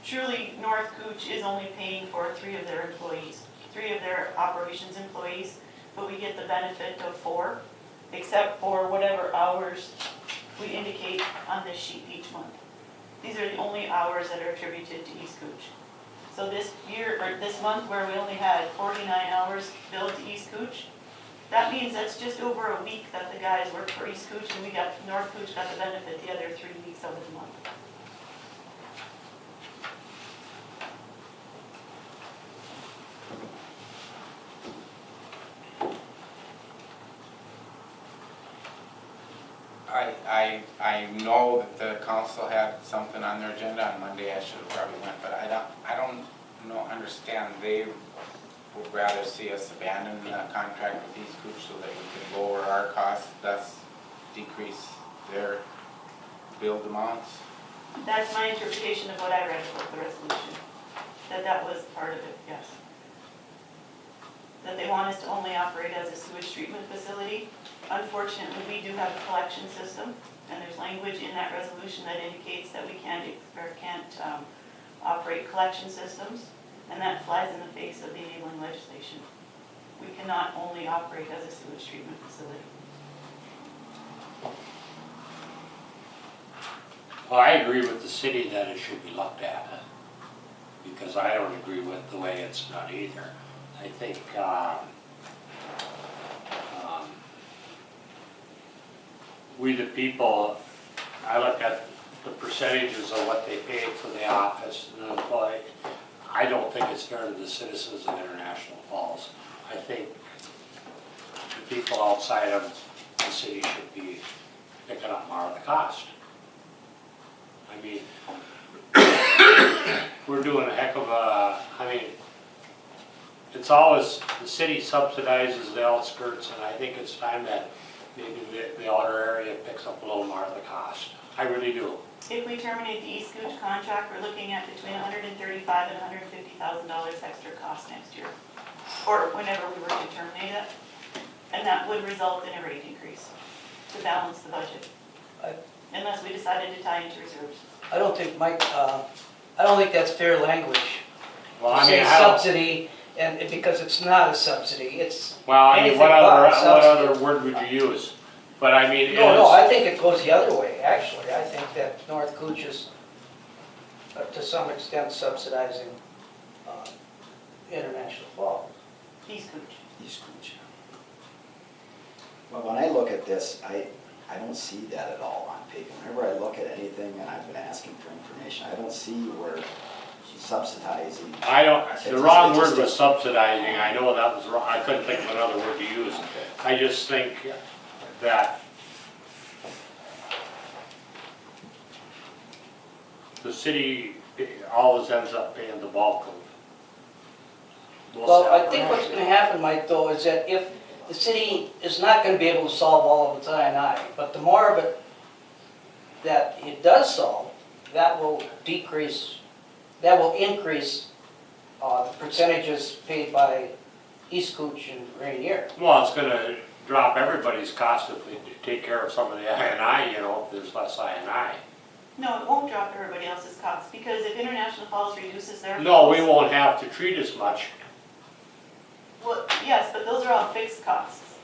D: Truly, North Cooch is only paying for 3 of their employees, 3 of their operations employees, but we get the benefit of 4, except for whatever hours we indicate on this sheet each month. These are the only hours that are attributed to East Cooch. So this year, or this month, where we only had 49 hours billed to East Cooch, that means that's just over a week that the guys worked for East Cooch, and North Cooch got the benefit the other 3 weeks of the month.
E: I know that the council had something on their agenda on Monday, I should have probably went, but I don't understand, they would rather see us abandon the contract with East Cooch so that we can lower our costs, thus decrease their billed amounts.
D: That's my interpretation of what I read about the resolution, that was part of it, yes. That they want us to only operate as a sewage treatment facility. Unfortunately, we do have a collection system, and there's language in that resolution that indicates that we can't operate collection systems, and that flies in the face of the enabling legislation. We cannot only operate as a sewage treatment facility.
A: Well, I agree with the city that it should be looked at, because I don't agree with the way it's done either. I think we the people, I look at the percentages of what they pay for the office and the employee. I don't think it's fair to the citizens of International Falls. I think the people outside of the city should be picking up more of the cost. I mean, we're doing a heck of a, it's always, the city subsidizes the outskirts, and I think it's time that maybe the outer area picks up a little more of the cost. I really do.
D: If we terminate the East Cooch contract, we're looking at between $135,000 and $150,000 extra cost next year, or whenever we were to terminate it, and that would result in a rate increase to balance the budget, unless we decided to tie into reserves.
C: I don't think, Mike, I don't think that's fair language.
A: Well, I
C: Say
A: mean,
C: subsidy, and because it's not a subsidy, it's
A: well, I mean,
C: anything
A: what
C: but a subsidy.
A: other word would you use? But I mean, it
C: No,
A: is,
C: I think it goes the other way, actually. I think that North Cooch is, to some extent, subsidizing International Falls.
D: East Cooch.
I: East Cooch. Well, when I look at this, I don't see that at all on paper. Whenever I look at anything and I've been asking for information, I don't see where subsidizing.
A: I don't,
I: It's
A: the
I: just-
A: wrong
I: it's
A: word
I: just
A: was
I: a-
A: subsidizing, I know that was wrong, I couldn't think of another word to use.
I: Okay.
A: I just think that the city always ends up paying the bulk of most
C: Well, I
A: of it.
C: think what's gonna happen, Mike, though, is that if the city is not gonna be able to solve all of its I&I, but the more of it that it does solve, that will increase the percentages paid by East Cooch and Rainier.
A: Well, it's gonna drop everybody's cost if we take care of some of the I&I, you know, if there's less I&I.
D: No, it won't drop everybody else's costs, because if International Falls reduces their
A: No, we
D: costs-
A: won't have to treat as much.
D: Well, yes, but those are all fixed costs.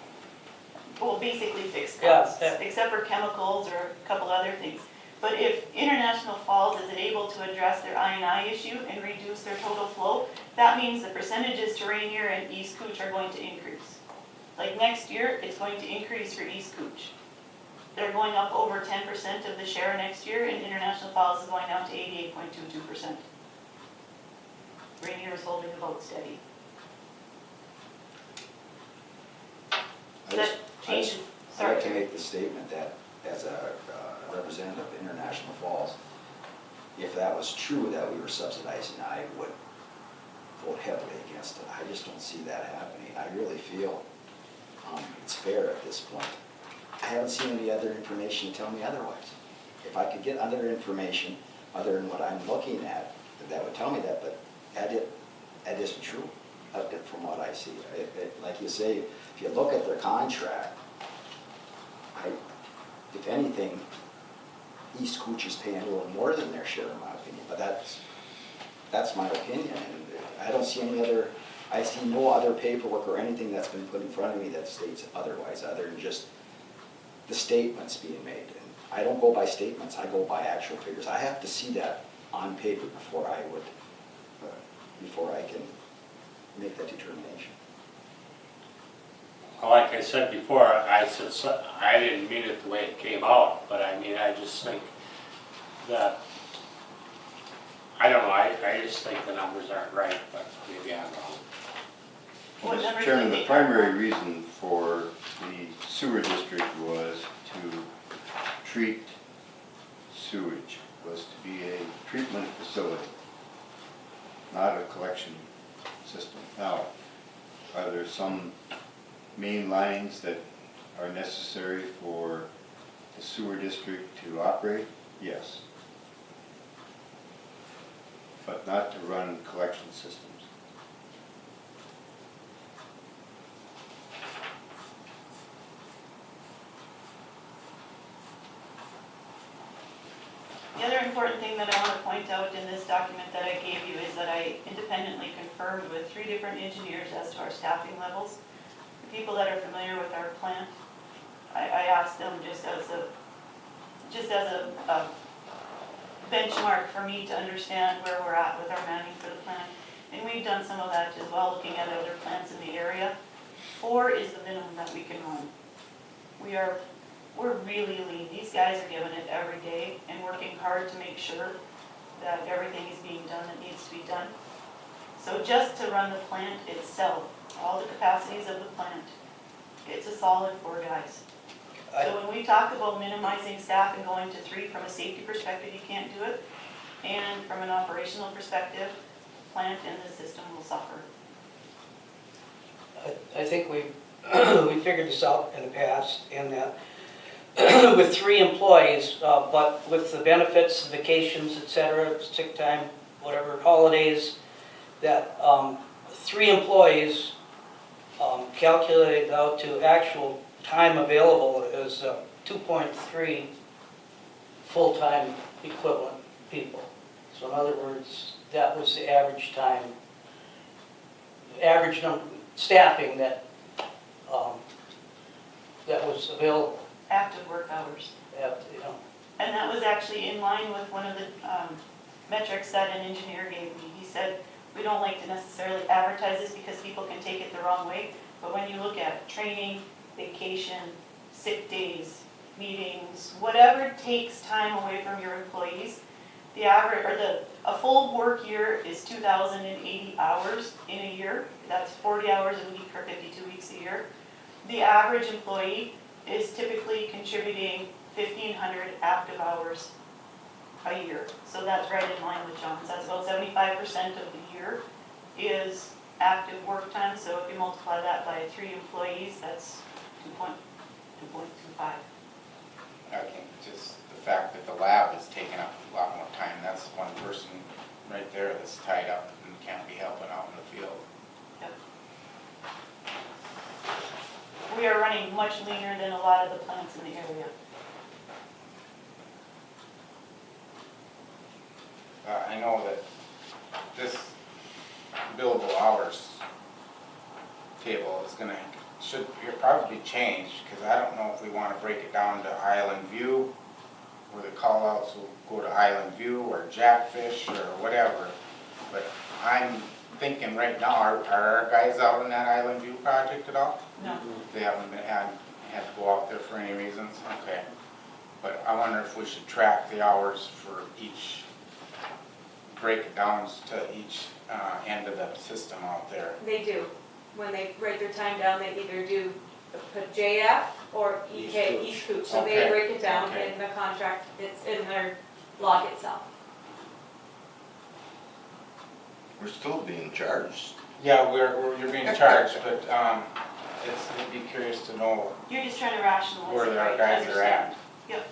D: Well, basically fixed
C: Yeah,
D: costs,
C: yeah.
D: except for chemicals or a couple other things. But if International Falls is able to address their I&I issue and reduce their total flow, that means the percentages to Rainier and East Cooch are going to increase. Like next year, it's going to increase for East Cooch. They're going up over 10% of the share next year, and International Falls is going down to 88.22%. Rainier is holding the boat steady.
I: I
D: That
I: just-
D: changes,
I: I'd like to
D: sorry.
I: make the statement that as a representative of International Falls, if that was true that we were subsidizing, I would vote heavily against it. I just don't see that happening. I really feel it's fair at this point. I haven't seen any other information to tell me otherwise. If I could get other information other than what I'm looking at, that would tell me that, but that isn't true. from what I see. Like you say, if you look at their contract, if anything, East Cooch is paying a little more than their share, in my opinion, but that's my opinion. And I don't see any other, I see no other paperwork or anything that's been put in front of me that states otherwise, other than just the statements being made. And I don't go by statements, I go by actual figures. I have to see that on paper before I can make that determination.
A: Well, like I said before, I didn't mean it the way it came out, but I mean, I just think that, I don't know, I just think the numbers aren't right, but maybe I'm wrong.
D: What
G: Mr.
D: numbers
G: Chairman,
D: did
G: the
D: they
G: primary
D: come
G: reason for the sewer district was to treat sewage, was to be a treatment facility, not a collection system. Now, are there some main lines that are necessary for the sewer district to operate? Yes. But not to run collection systems.
D: The other important thing that I want to point out in this document that I gave you is that I independently confirmed with 3 different engineers as to our staffing levels. The people that are familiar with our plant, I asked them just as a benchmark for me to understand where we're at with our manning for the plant. And we've done some of that as well, looking at other plants in the area. 4 is the minimum that we can run. We're really lean. These guys are giving it every day and working hard to make sure that everything is being done that needs to be done. So just to run the plant itself, all the capacities of the plant, it's a solid 4 guys. So when we talk about minimizing staff and going to 3, from a safety perspective, you can't do it. And from an operational perspective, the plant and the system will suffer.
C: I think we figured this out in the past, and that with 3 employees, but with the benefits, vacations, et cetera, sick time, whatever, holidays, that 3 employees calculated out to actual time available is 2.3 full-time equivalent people. So in other words, that was the average time, average number, staffing that that was available.
D: Active work hours.
C: You know.
D: And that was actually in line with one of the metrics that an engineer gave me. He said, we don't like to necessarily advertise this because people can take it the wrong way, but when you look at training, vacation, sick days, meetings, whatever takes time away from your employees, the average, or a full work year is 2,080 hours in a year. That's 40 hours a week for 52 weeks a year. The average employee is typically contributing 1,500 active hours a year. So that's right in line with John's. That's about 75% of the year is active work time. So if you multiply that by 3 employees, that's 2.25.
E: I think just the fact that the lab is taking up a lot more time, that's one person right there that's tied up and can't be helping out in the field.
D: Yep. We are running much leaner than a lot of the plants in the area.
E: I know that this billable hours table is should probably change, because I don't know if we want to break it down to Island View, where the call-outs will go to Island View or Jackfish or whatever. But I'm thinking right now, are our guys out on that Island View project at all?
D: No.
E: They haven't had to go out there for any reasons? Okay. But I wonder if we should track the hours for each, break it down to each end of the system out there.
F: They do. When they write their time down, they either do put JF or EK, East Cooch. So they
E: Okay.
F: break it down
E: Okay.
F: in the contract, it's in their log itself.
B: We're still being charged.
E: Yeah, you're being charged, but it'd be curious to know
D: You're just trying to rationalize
E: where
D: it,
E: our
D: right?
E: guys are at.
D: Understand. Yep.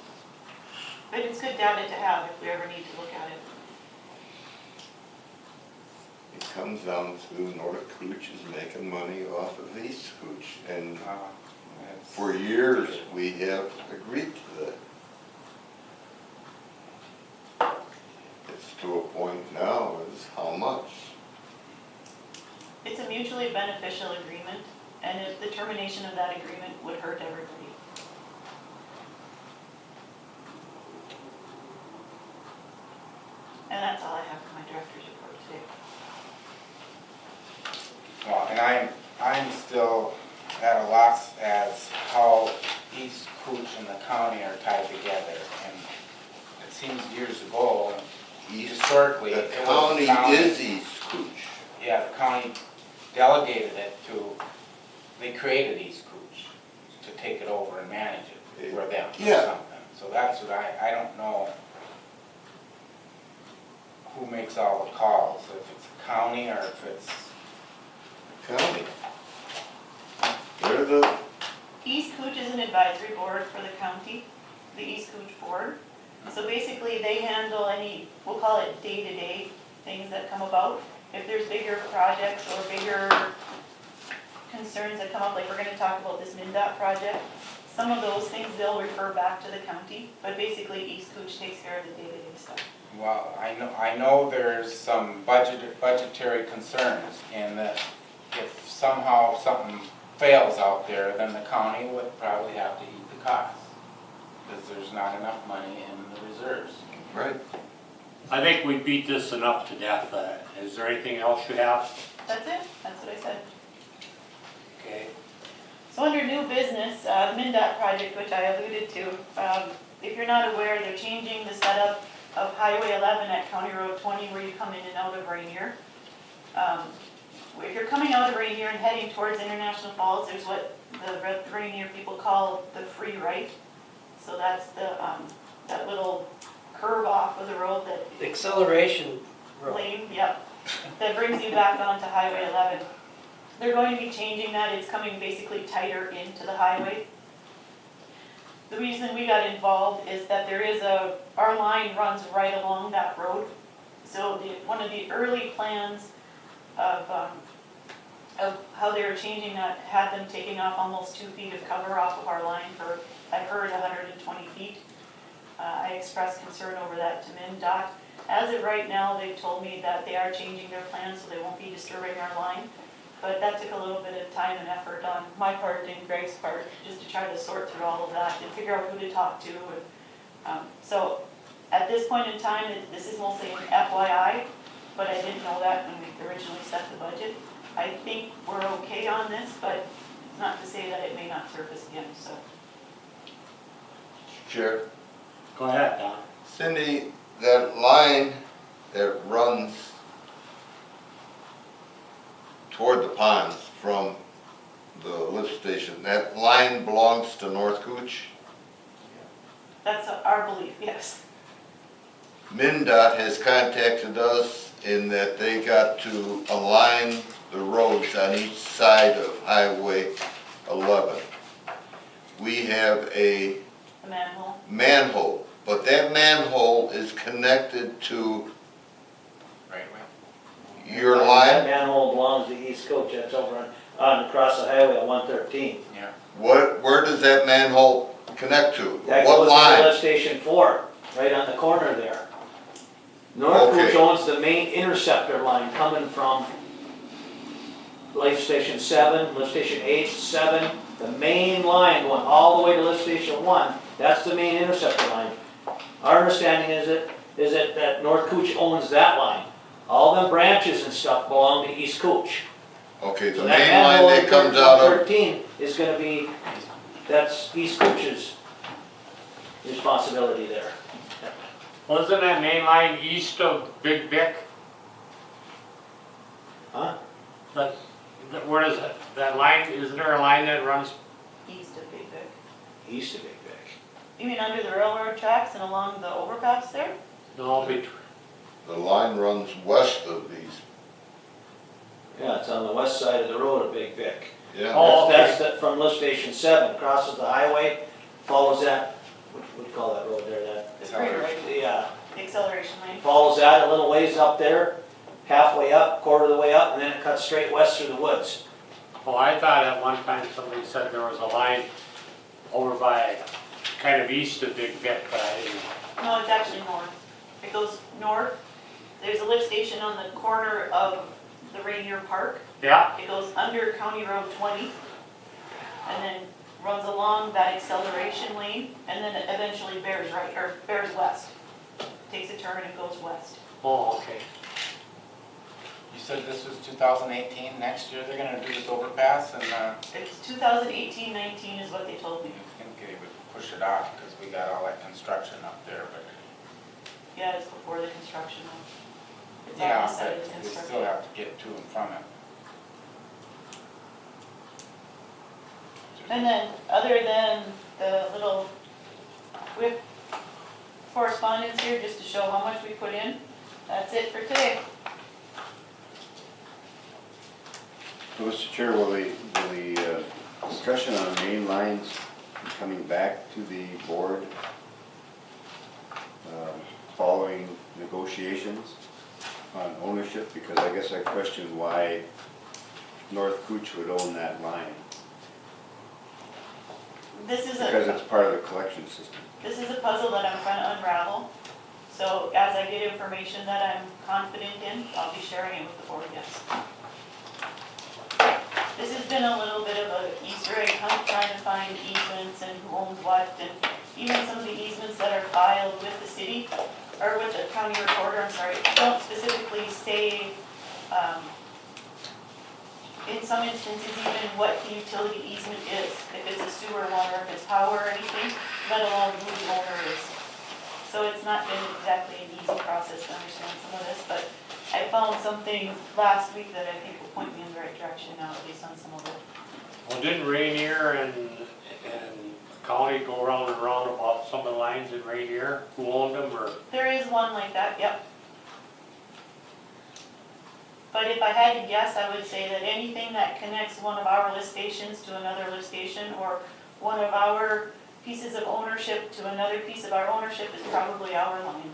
D: But it's good data to have if we ever need to look at it.
B: comes down to North Cooch is making money off of East Cooch. And
E: It's-
B: for years, we have agreed to that. It's to a point now is how much?
D: It's a mutually beneficial agreement, and if the termination of that agreement would hurt everybody. And that's all I have for my director's report today.
E: Well, and I'm still at a loss as how East Cooch and the county are tied together. And it seems years ago, historically,
B: The
E: it was the
B: county
E: county.
B: is East Cooch.
E: Yeah, the county delegated it to, they created East Cooch to take it over and manage it for them or
B: Yeah.
E: something. So that's what I don't know who makes all the calls, if it's the county or if it's,
B: County. They're the,
D: East Cooch is an advisory board for the county, the East Cooch Board. So basically, they handle any, we'll call it day-to-day things that come about. If there's bigger projects or bigger concerns that come up, like we're gonna talk about this MinDOT project, some of those things they'll refer back to the county, but basically East Cooch takes care of the day-to-day stuff.
E: well, I know there's some budgetary concerns in that if somehow something fails out there, then the county would probably have to eat the cost. Because there's not enough money in the reserves.
B: right.
A: I think we beat this enough to death. Is there anything else you have?
D: That's it, that's what I said.
A: Okay.
D: So under new business, the MinDOT project, which I alluded to, if you're not aware, they're changing the setup of Highway 11 at County Road 20 where you come in and out of Rainier. If you're coming out of Rainier and heading towards International Falls, there's what the Rainier people call the free right. So that's the, that little curve off of the road that
C: Acceleration road.
D: lane, yep, that brings you back onto Highway 11. They're going to be changing that, it's coming basically tighter into the highway. The reason we got involved is that there is our line runs right along that road. So one of the early plans of how they were changing that had them taking off almost 2 feet of cover off of our line for, I heard 120 feet. I expressed concern over that to MinDOT. As of right now, they've told me that they are changing their plans so they won't be disturbing our line. But that took a little bit of time and effort on my part and Greg's part, just to try to sort through all of that and figure out who to talk to. So at this point in time, this is mostly an FYI, but I didn't know that when we originally set the budget. I think we're okay on this, but it's not to say that it may not surface again, so.
B: Chair.
A: Go ahead, Don.
B: Cindy, that line that runs toward the ponds from the lift station, that line belongs to North Cooch?
D: That's our belief, yes.
B: MinDOT has contacted us in that they got to align the roads on each side of Highway 11. We have a
D: The manhole.
B: manhole, but that manhole is connected to
E: Right,
B: your
H: That
B: line?
H: manhole belongs to East Coach, that's over on across the highway at 113.
E: yeah.
B: Where does that manhole connect to?
H: That
B: What
H: goes to
B: line?
H: lift station 4, right on the corner there. North
B: Okay.
H: Coach owns the main interceptor line coming from lift station 7, lift station 8, 7, the main line going all the way to lift station 1, that's the main interceptor line. Our understanding is that North Cooch owns that line. All them branches and stuff belong to East Cooch.
B: Okay, the
H: So that
B: main line
H: manhole
B: that
H: in
B: comes out of,
H: 13 is gonna be, that's East Cooch's responsibility there.
A: Wasn't that main line east of Big Vic?
H: Huh?
A: Where is it? That line, isn't there a line that runs?
D: East of Big Vic.
H: East of Big Vic.
D: You mean under the railroad tracks and along the overpass there?
A: No,
B: the line runs west of these,
H: Yeah, it's on the west side of the road of Big Vic.
B: yeah?
A: Oh.
H: That's from lift station 7, crosses the highway, follows that, what do you call that road there,
D: The free right,
H: yeah,
D: the acceleration lane.
H: follows that a little ways up there, halfway up, quarter of the way up, and then it cuts straight west through the woods.
A: Well, I thought at one time somebody said there was a line over by, kind of east of Big Vic, but I didn't.
D: No, it's actually north. It goes north. There's a lift station on the corner of the Rainier Park.
A: Yeah,
D: It goes under County Road 20 and then runs along that acceleration lane and then it eventually bears right, or bears west. Takes a turn and goes west.
A: oh, okay.
E: You said this was 2018, next year they're gonna do this overpass, and
D: It's 2018-19 is what they told me.
E: you think they would push it off, because we got all that construction up there, but
D: Yeah, it's before the construction. It's
E: yeah,
D: almost
E: but
D: started
E: we
D: construction.
E: still have to get to and from it.
D: And then, other than the little whip correspondence here, just to show how much we put in, that's it for today.
G: So, Mr. Chair, will the discussion on main lines be coming back to the board following negotiations on ownership? Because I guess I question why North Cooch would own that line.
D: This is
G: Because
D: a,
G: it's part of the collection system.
D: this is a puzzle that I'm trying to unravel. So as I get information that I'm confident in, I'll be sharing it with the board, yes. This has been a little bit of an Easter egg hunt, trying to find easements and who owns what, and even some of the easements that are filed with the city, or with the county recorder, I'm sorry, don't specifically say, in some instances, even what the utility easement is, if it's a sewer one or if it's power or anything, let alone who the owner is. So it's not been exactly an easy process to understand some of this, but I found something last week that I think will point me in the right direction now, at least on some of it.
A: Well, didn't Rainier and county go round and round about some of the lines in Rainier? Who owned them, or?
D: There is one like that, yep. But if I had to guess, I would say that anything that connects one of our lift stations to another lift station, or one of our pieces of ownership to another piece of our ownership, is probably our line.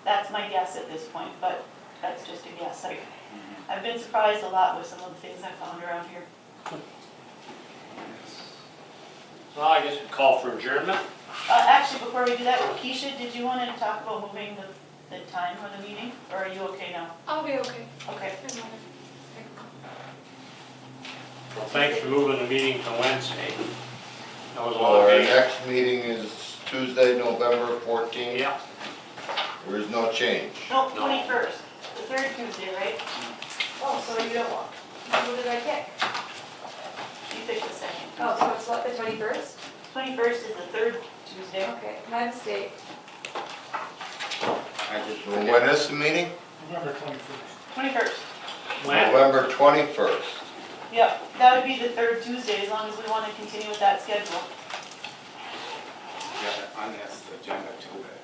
D: That's my guess at this point, but that's just a guess. I've been surprised a lot with some of the things I found around here.
A: Well, I guess we call for adjournment.
D: Actually, before we do that, Keisha, did you want to talk about moving the time of the meeting, or are you okay now?
F: I'll be okay.
D: Okay.
A: Well, thanks for moving the meeting to Wednesday. That was a
B: So
A: long
B: our
A: day.
B: next meeting is Tuesday, November 14th.
A: Yeah,
B: There is no change.
D: No, 21st, the third Tuesday, right?
F: Oh, so you don't want, who did I pick?
D: You picked the second.
F: Oh, so it's what, the 21st?
D: 21st is the third Tuesday.
F: Okay, my mistake.
E: I just
B: So when is the meeting?
J: November 21st.
D: 21st.
A: when?
B: November 21st.
D: Yep, that would be the third Tuesday, as long as we want to continue with that schedule.
E: Yeah, on this agenda too, that